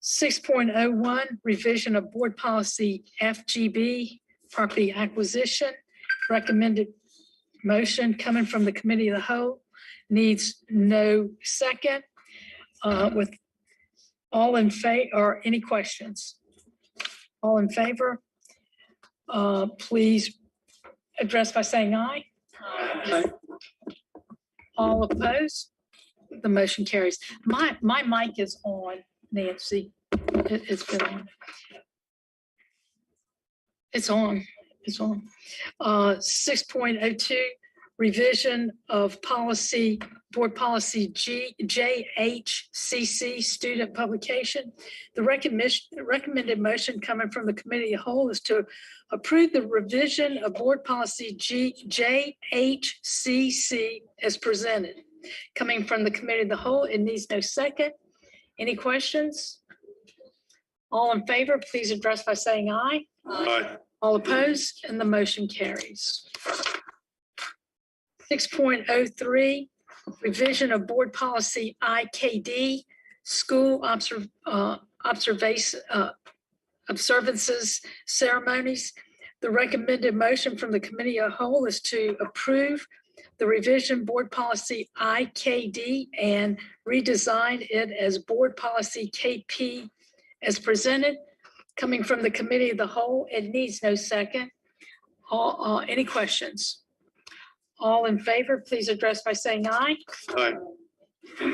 6.01, revision of board policy FGB, property acquisition. Recommended motion coming from the committee of the whole needs no second. With all in favor, or any questions? All in favor? Please address by saying aye. Aye. All opposed? The motion carries. My mic is on, Nancy. It's been on. It's on. It's on. 6.02, revision of policy, board policy JHCC, student publication. The recommended motion coming from the committee of the whole is to approve the revision of board policy JHCC as presented. Coming from the committee of the whole, it needs no second. Any questions? All in favor, please address by saying aye. Aye. All opposed, and the motion carries. 6.03, revision of board policy IKD, school observances ceremonies. The recommended motion from the committee of the whole is to approve the revision board policy IKD and redesign it as board policy KP as presented. Coming from the committee of the whole, it needs no second. Any questions? All in favor, please address by saying aye. Aye.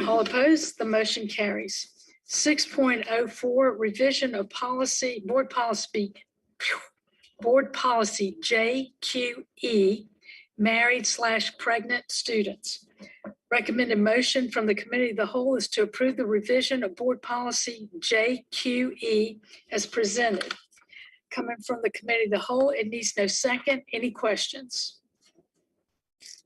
All opposed, the motion carries. 6.04, revision of policy, board policy JQE, married/pregnant students. Recommended motion from the committee of the whole is to approve the revision of board policy JQE as presented. Coming from the committee of the whole, it needs no second. Any questions?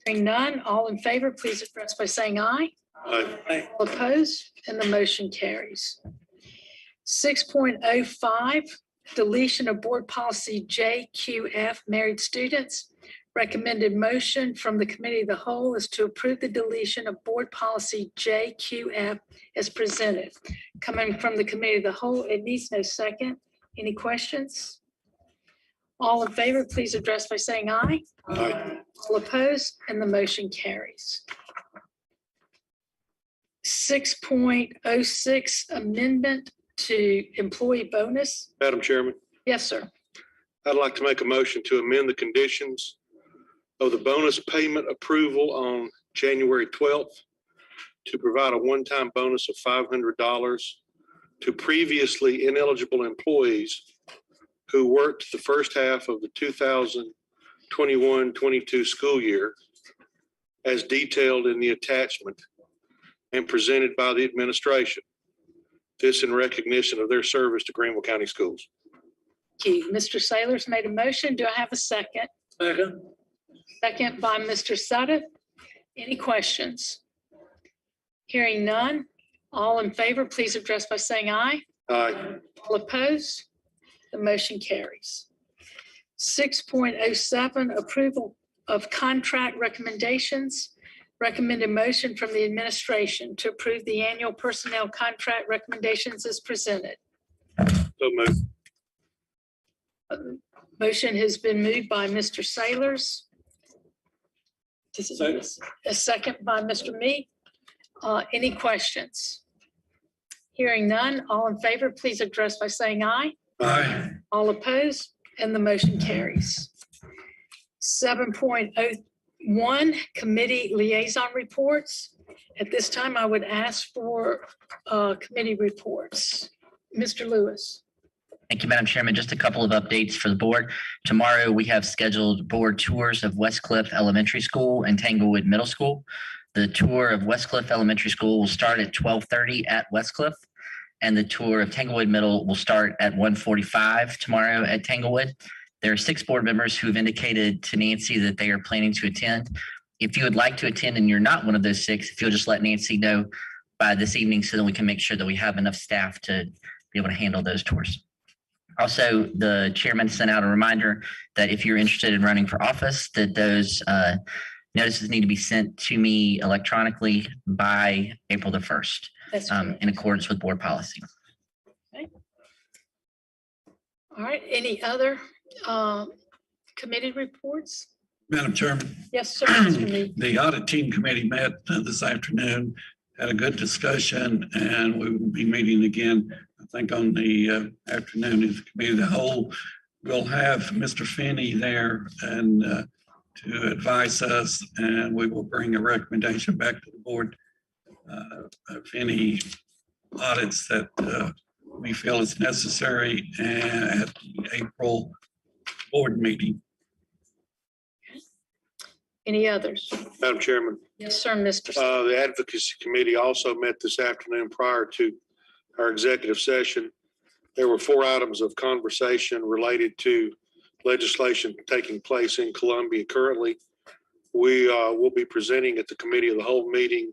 Hearing none, all in favor, please address by saying aye. Aye. All opposed, and the motion carries. 6.05, deletion of board policy JQF, married students. Recommended motion from the committee of the whole is to approve the deletion of board policy JQF as presented. Coming from the committee of the whole, it needs no second. Any questions? All in favor, please address by saying aye. Aye. All opposed, and the motion carries. 6.06, amendment to employee bonus. Madam Chairman, Yes, sir. I'd like to make a motion to amend the conditions of the bonus payment approval on January 12th to provide a one-time bonus of $500 to previously ineligible employees who worked the first half of the 2021-22 school year as detailed in the attachment and presented by the administration. This in recognition of their service to Greenville County Schools. Thank you. Mr. Saylor's made a motion. Do I have a second? Second. Second by Mr. Sudduth. Any questions? Hearing none. All in favor, please address by saying aye. Aye. All opposed? The motion carries. 6.07, approval of contract recommendations. Recommended motion from the administration to approve the annual personnel contract recommendations as presented. So moved. Motion has been moved by Mr. Saylors. A second by Mr. Meek. Any questions? Hearing none, all in favor, please address by saying aye. Aye. All opposed, and the motion carries. 7.01, committee liaison reports. At this time, I would ask for committee reports. Mr. Lewis. Thank you, Madam Chairman. Just a couple of updates for the board. Tomorrow, we have scheduled board tours of Westcliff Elementary School and Tanglewood Middle School. The tour of Westcliff Elementary School will start at 12:30 at Westcliff, and the tour of Tanglewood Middle will start at 1:45 tomorrow at Tanglewood. There are 6 board members who have indicated to Nancy that they are planning to attend. If you would like to attend and you're not one of those 6, if you'll just let Nancy know by this evening so that we can make sure that we have enough staff to be able to handle those tours. Also, the chairman sent out a reminder that if you're interested in running for office, that those notices need to be sent to me electronically by April the 1st in accordance with board policy. Okay. All right, any other committee reports? Madam Chairman. Yes, sir. Mr. Meade. The audit team committee met this afternoon, had a good discussion, and we will be meeting again, I think, on the afternoon as a committee of the whole. We'll have Mr. Finney there and to advise us, and we will bring a recommendation back to the board of any audits that we feel is necessary at the April board meeting. Any others? Madam Chairman. Yes, sir, Mr. The Advocacy Committee also met this afternoon prior to our executive session. There were 4 items of conversation related to legislation taking place in Columbia currently. We will be presenting at the committee of the whole meeting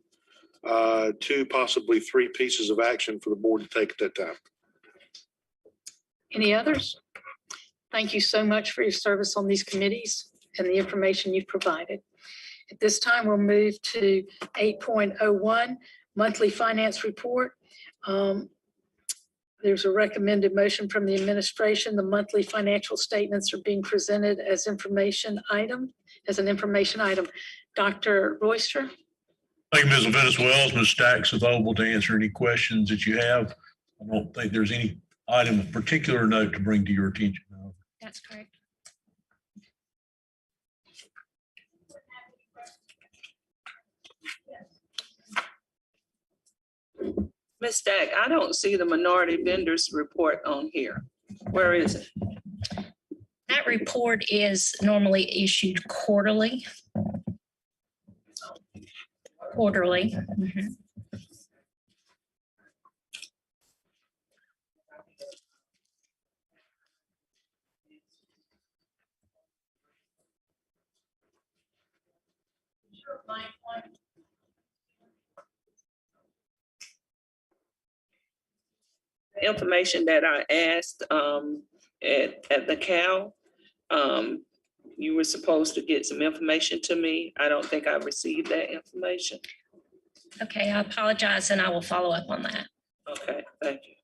2, possibly 3 pieces of action for the board to take at that time. Any others? Thank you so much for your service on these committees and the information you've provided. At this time, we'll move to 8.01, monthly finance report. There's a recommended motion from the administration. The monthly financial statements are being presented as an information item. Dr. Royster. Thank you, Ms. Levinas Wells. Ms. Stacks available to answer any questions that you have. I don't think there's any item of particular note to bring to your attention. That's correct. Ms. Stack, I don't see the minority vendors report on here. Where is it? That report is normally issued quarterly. Mm-hmm. Information that I asked at the CAL, you were supposed to get some information to me. I don't think I received that information. Okay, I apologize and I will follow up on that. Okay, thank you.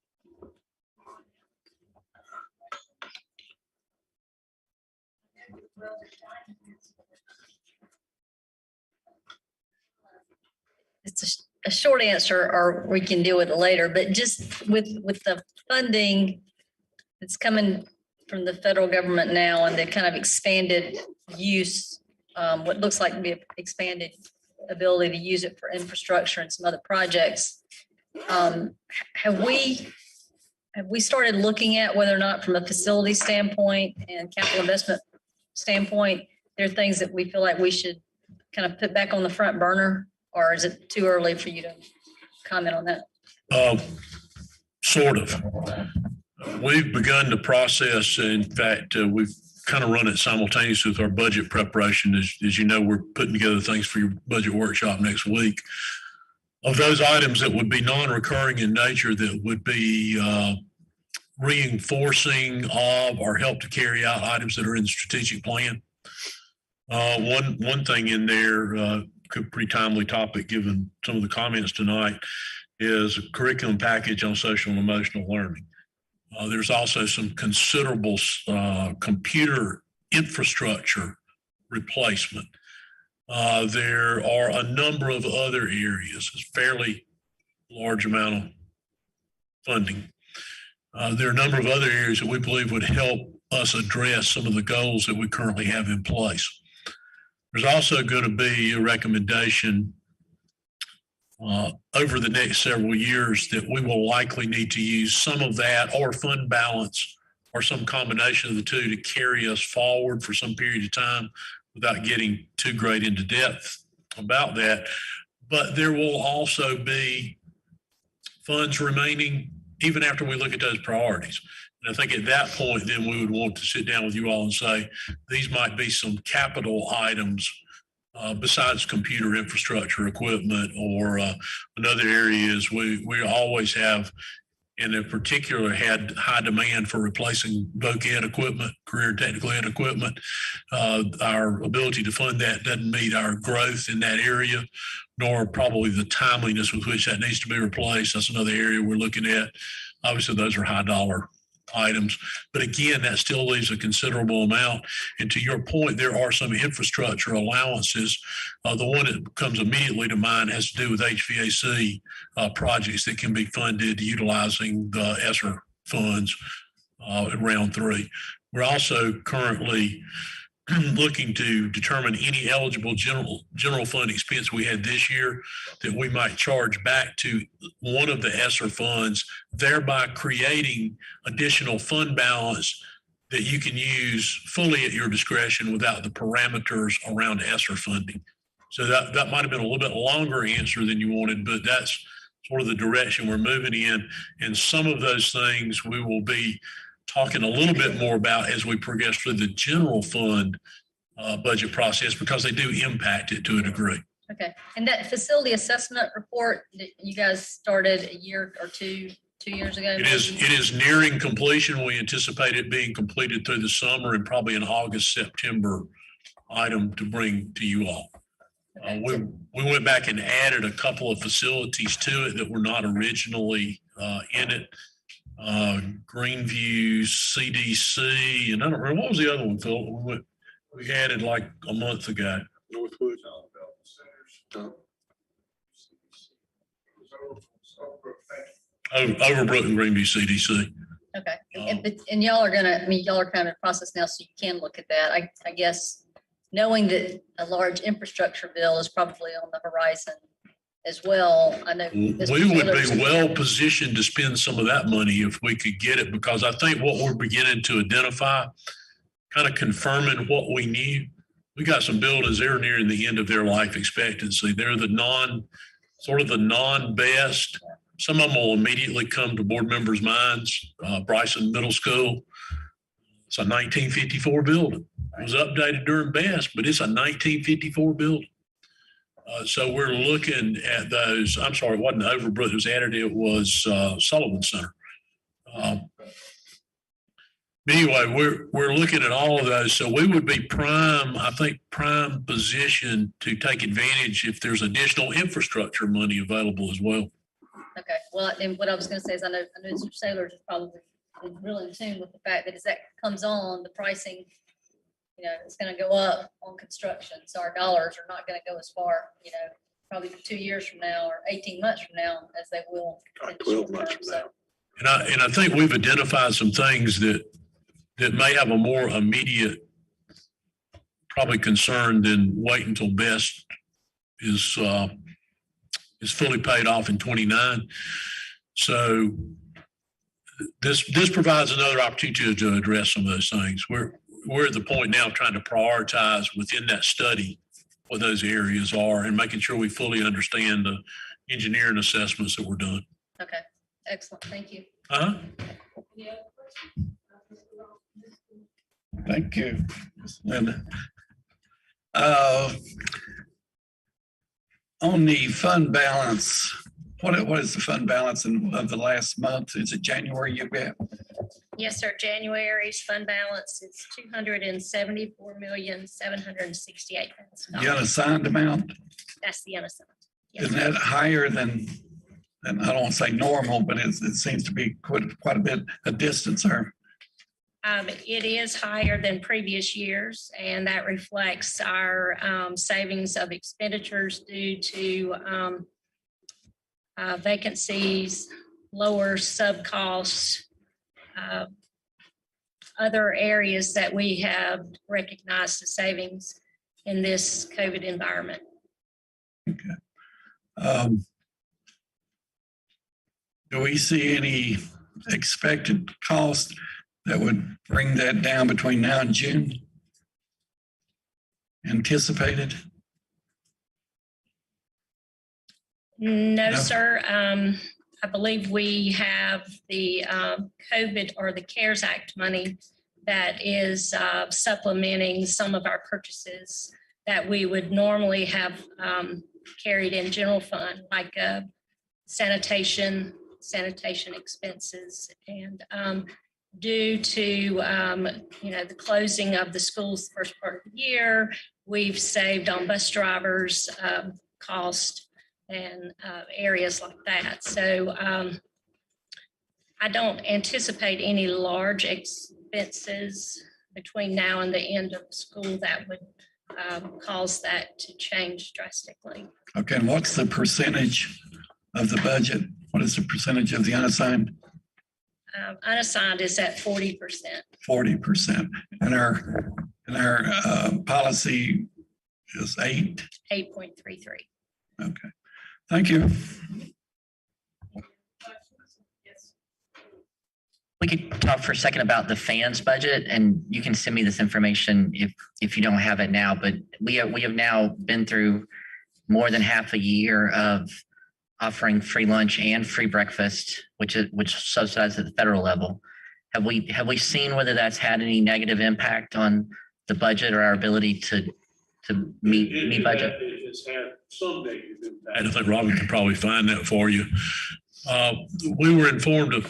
It's a short answer, or we can deal with it later, but just with the funding that's coming from the federal government now and the kind of expanded use, what looks like to be an expanded ability to use it for infrastructure and some other projects. Have we started looking at whether or not from a facility standpoint and capital investment standpoint, there are things that we feel like we should kind of put back on the front burner, or is it too early for you to comment on that? Sort of. We've begun the process. In fact, we've kind of run it simultaneously with our budget preparation. As you know, we're putting together things for your budget workshop next week. Of those items that would be non-recurring in nature, that would be reinforcing of or help to carry out items that are in the strategic plan. One thing in there, pretty timely topic given some of the comments tonight, is a curriculum package on social and emotional learning. There's also some considerable computer infrastructure replacement. There are a number of other areas, a fairly large amount of funding. There are a number of other areas that we believe would help us address some of the goals that we currently have in place. There's also going to be a recommendation over the next several years that we will likely need to use some of that or fund balance or some combination of the two to carry us forward for some period of time without getting too great into depth about that. But there will also be funds remaining even after we look at those priorities. And I think at that point, then we would want to sit down with you all and say, these might be some capital items besides computer infrastructure equipment, or in other areas, we always have, and in particular had high demand for replacing voc ed equipment, career technical ed equipment. Our ability to fund that doesn't meet our growth in that area, nor probably the timeliness with which that needs to be replaced. That's another area we're looking at. Obviously, those are high dollar items, but again, that still leaves a considerable amount. And to your point, there are some infrastructure allowances. The one that comes immediately to mind has to do with HVAC projects that can be funded utilizing the ESSER funds in round 3. We're also currently looking to determine any eligible general fund expense we had this year that we might charge back to one of the ESSER funds, thereby creating additional fund balance that you can use fully at your discretion without the parameters around ESSER funding. So that might have been a little bit longer answer than you wanted, but that's sort of the direction we're moving in. And some of those things we will be talking a little bit more about as we progress through the general fund budget process, because they do impact it to a degree. Okay. And that facility assessment report that you guys started a year or two years ago? It is nearing completion. We anticipate it being completed through the summer and probably an August, September item to bring to you all. We went back and added a couple of facilities to it that were not originally in it. Greenville, CDC, and I don't remember, what was the other one, Phil? We added like a month ago. Northwood. Overbrook and Greenville CDC. Okay. And y'all are y'all are kind of in process now, so you can look at that. I guess knowing that a large infrastructure bill is probably on the horizon as well. I know we would be well positioned to spend some of that money if we could get it, because I think what we're beginning to identify, kind of confirming what we knew. We got some buildings, they're nearing the end of their life expectancy. They're the non-best. Some of them will immediately come to board members' minds. Bryson Middle School, it's a 1954 building. It was updated during best, but it's a 1954 building. So we're looking at those. I'm sorry, it wasn't Overbrook that was added. It was Sullivan Center. Anyway, we're looking at all of those. So we would be prime position to take advantage if there's additional infrastructure money available as well. Okay. Well, and what I was going to say is I know Mr. Sailors is probably really in tune with the fact that as that comes on, the pricing, it's going to go up on construction. So our dollars are not going to go as far, probably 2 years from now or 18 months from now as they will. 12 months from now. And I think we've identified some things that may have a more immediate probably concern than wait until best is fully paid off in 29. So this provides another opportunity to address some of those things. We're at the point now of trying to prioritize within that study what those areas are and making sure we fully understand the engineering assessments that we're doing. Okay, excellent. Thank you. Thank you, Linda. On the fund balance, what is the fund balance of the last month? Is it January you get? Yes, sir. January's fund balance is $274,768,000. The unassigned amount? That's the unassigned. Yes, Isn't that higher than I don't want to say normal, but it seems to be quite a bit a distance there. It is higher than previous years, and that reflects our savings of expenditures due to vacancies, lower sub costs, other areas that we have recognized as savings in this COVID environment. Okay. Do we see any expected cost that would bring that down between now and June? Anticipated? No, sir. I believe we have the COVID or the CARES Act money that is supplementing some of our purchases that we would normally have carried in general fund, like sanitation expenses. And due to the closing of the schools the first part of the year, we've saved on bus drivers cost and areas like that. So I don't anticipate any large expenses between now and the end of the school that would cause that to change drastically. Okay, and what's the percentage of the budget? What is the percentage of the unassigned? Unassigned is at 40%. 40%. And our policy is 8.33. Okay, thank you. We could talk for a second about the fans budget, and you can send me this information if you don't have it now, but we have now been through more than half a year of offering free lunch and free breakfast, which subsidized at the federal level. Have we seen whether that's had any negative impact on the budget or our ability to meet budget? It's had some negative impact. And I think Robin can probably find that for you. We were informed a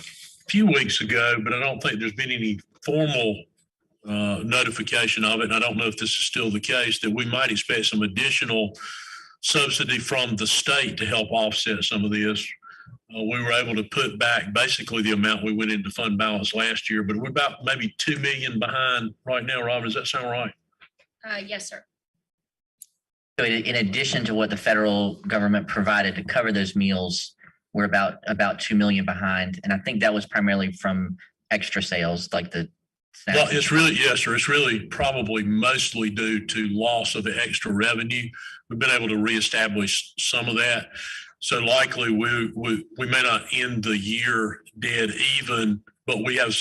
few weeks ago, but I don't think there's been any formal notification of it. And I don't know if this is still the case, that we might expect some additional subsidy from the state to help offset some of this. We were able to put back basically the amount we went into fund balance last year, but we're about maybe 2 million behind right now. Robin, does that sound right? Yes, sir. So in addition to what the federal government provided to cover those meals, we're about 2 million behind. And I think that was primarily from extra sales, like the snacks. Well, it's really, yes, sir. It's really probably mostly due to loss of the extra revenue. We've been able to reestablish some of that. So likely we may not end the year dead even, but we have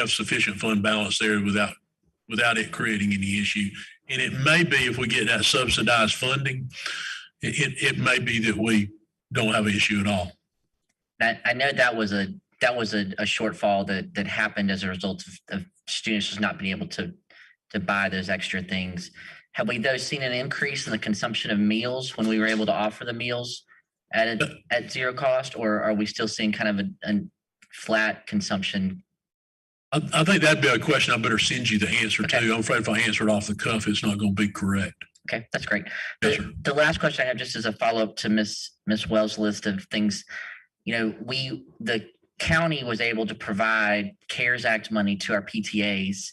sufficient fund balance there without it creating any issue. And it may be, if we get that subsidized funding, it may be that we don't have an issue at all. I know that was a shortfall that happened as a result of students just not being able to buy those extra things. Have we though seen an increase in the consumption of meals when we were able to offer the meals at zero cost, or are we still seeing kind of a flat consumption? I think that'd be a question I better send you the answer to. I'm afraid if I answer it off the cuff, it's not going to be correct. Okay, that's great. Yes, sir. The last question I have, just as a follow-up to Miss Wells' list of things, the county was able to provide CARES Act money to our PTAs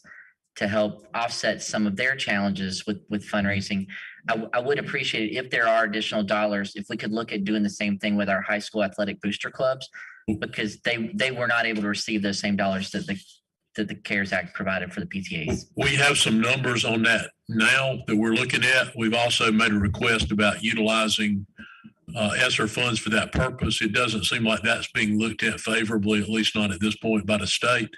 to help offset some of their challenges with fundraising. I would appreciate it if there are additional dollars, if we could look at doing the same thing with our high school athletic booster clubs, because they were not able to receive those same dollars that the CARES Act provided for the PTAs. We have some numbers on that now that we're looking at. We've also made a request about utilizing ESSER funds for that purpose. It doesn't seem like that's being looked at favorably, at least not at this point, by the state.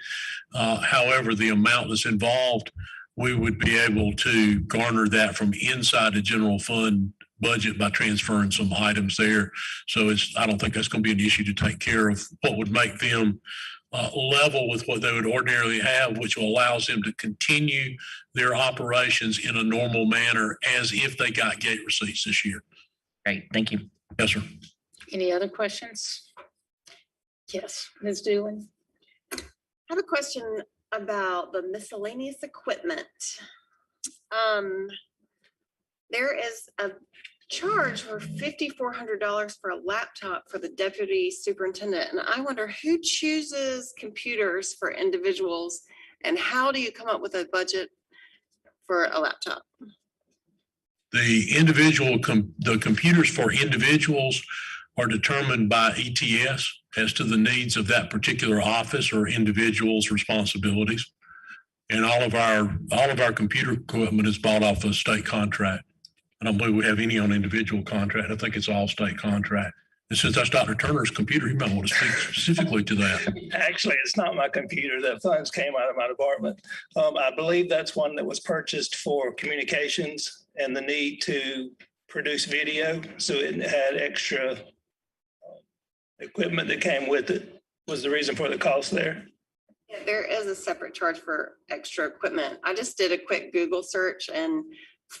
However, the amount that's involved, we would be able to garner that from inside the general fund budget by transferring some items there. So I don't think that's going to be an issue to take care of what would make them level with what they would ordinarily have, which allows them to continue their operations in a normal manner as if they got gate receipts this year. Great, thank you. Yes, sir. Any other questions? Yes, Ms. Dooley. I have a question about the miscellaneous equipment. There is a charge for $5,400 for a laptop for the deputy superintendent. And I wonder who chooses computers for individuals and how do you come up with a budget for a laptop? The computers for individuals are determined by ETS as to the needs of that particular office or individual's responsibilities. And all of our computer equipment is bought off a state contract. I don't believe we have any on individual contract. I think it's all state contract. And since that's Dr. Turner's computer, you might want to speak specifically to that. Actually, it's not my computer. The funds came out of my department. I believe that's one that was purchased for communications and the need to produce video. So it had extra equipment that came with it was the reason for the cost there. Yeah, there is a separate charge for extra equipment. I just did a quick Google search and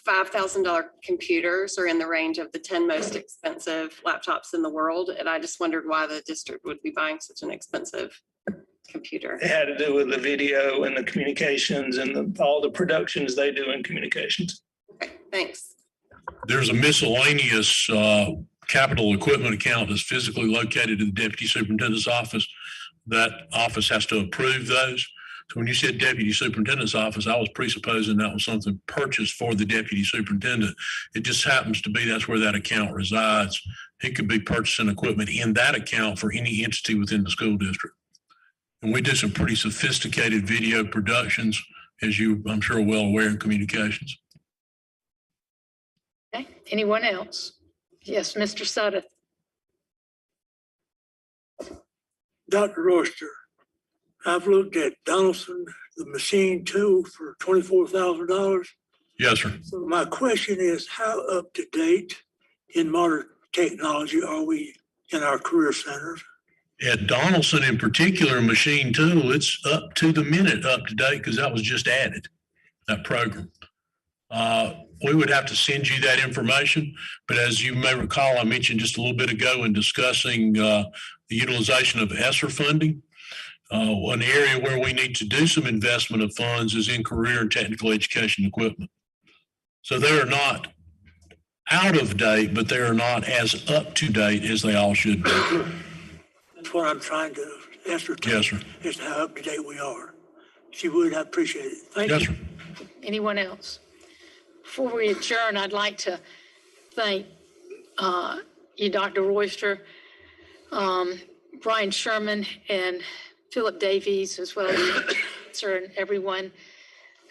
$5,000 computers are in the range of the 10 most expensive laptops in the world. And I just wondered why the district would be buying such an expensive computer. It had to do with the video and the communications and all the productions they do in communications. Okay, thanks. There's a miscellaneous capital equipment account that's physically located in the deputy superintendent's office. That office has to approve those. So when you said deputy superintendent's office, I was presupposing that was something purchased for the deputy superintendent. It just happens to be that's where that account resides. He could be purchasing equipment in that account for any entity within the school district. And we do some pretty sophisticated video productions, as you, I'm sure, are well aware in communications. Okay, anyone else? Yes, Mr. Sutter. Dr. Royster, I've looked at Donaldson, the machine tool for $24,000. Yes, sir. So my question is, how up to date in modern technology are we in our career centers? At Donaldson in particular, machine tool, it's up to the minute up to date because that was just added, that program. We would have to send you that information, but as you may recall, I mentioned just a little bit ago in discussing the utilization of ESSER funding. One area where we need to do some investment of funds is in career and technical education equipment. So they are not out of date, but they are not as up to date as they all should be. That's what I'm trying to ascertain. Yes, sir. Is how up to date we are. If you would, I appreciate it. Thank Yes, you. sir. Anyone else? Before we adjourn, I'd like to thank you, Dr. Royster, Brian Sherman, and Philip Davies, as well as Sir and everyone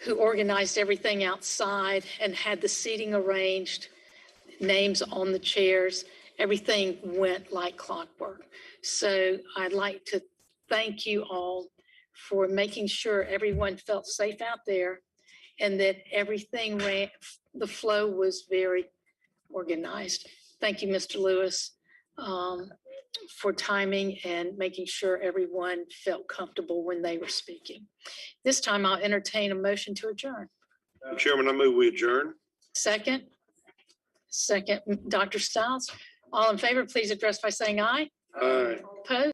who organized everything outside and had the seating arranged, names on the chairs. Everything went like clockwork. So I'd like to thank you all for making sure everyone felt safe out there and that everything ran, the flow was very organized. Thank you, Mr. Lewis, for timing and making sure everyone felt comfortable when they were speaking. This time I'll entertain a motion to adjourn. Chairman, I move we adjourn. Second? Second, Dr. Stiles. All in favor, please address by saying aye. Aye. Opposed?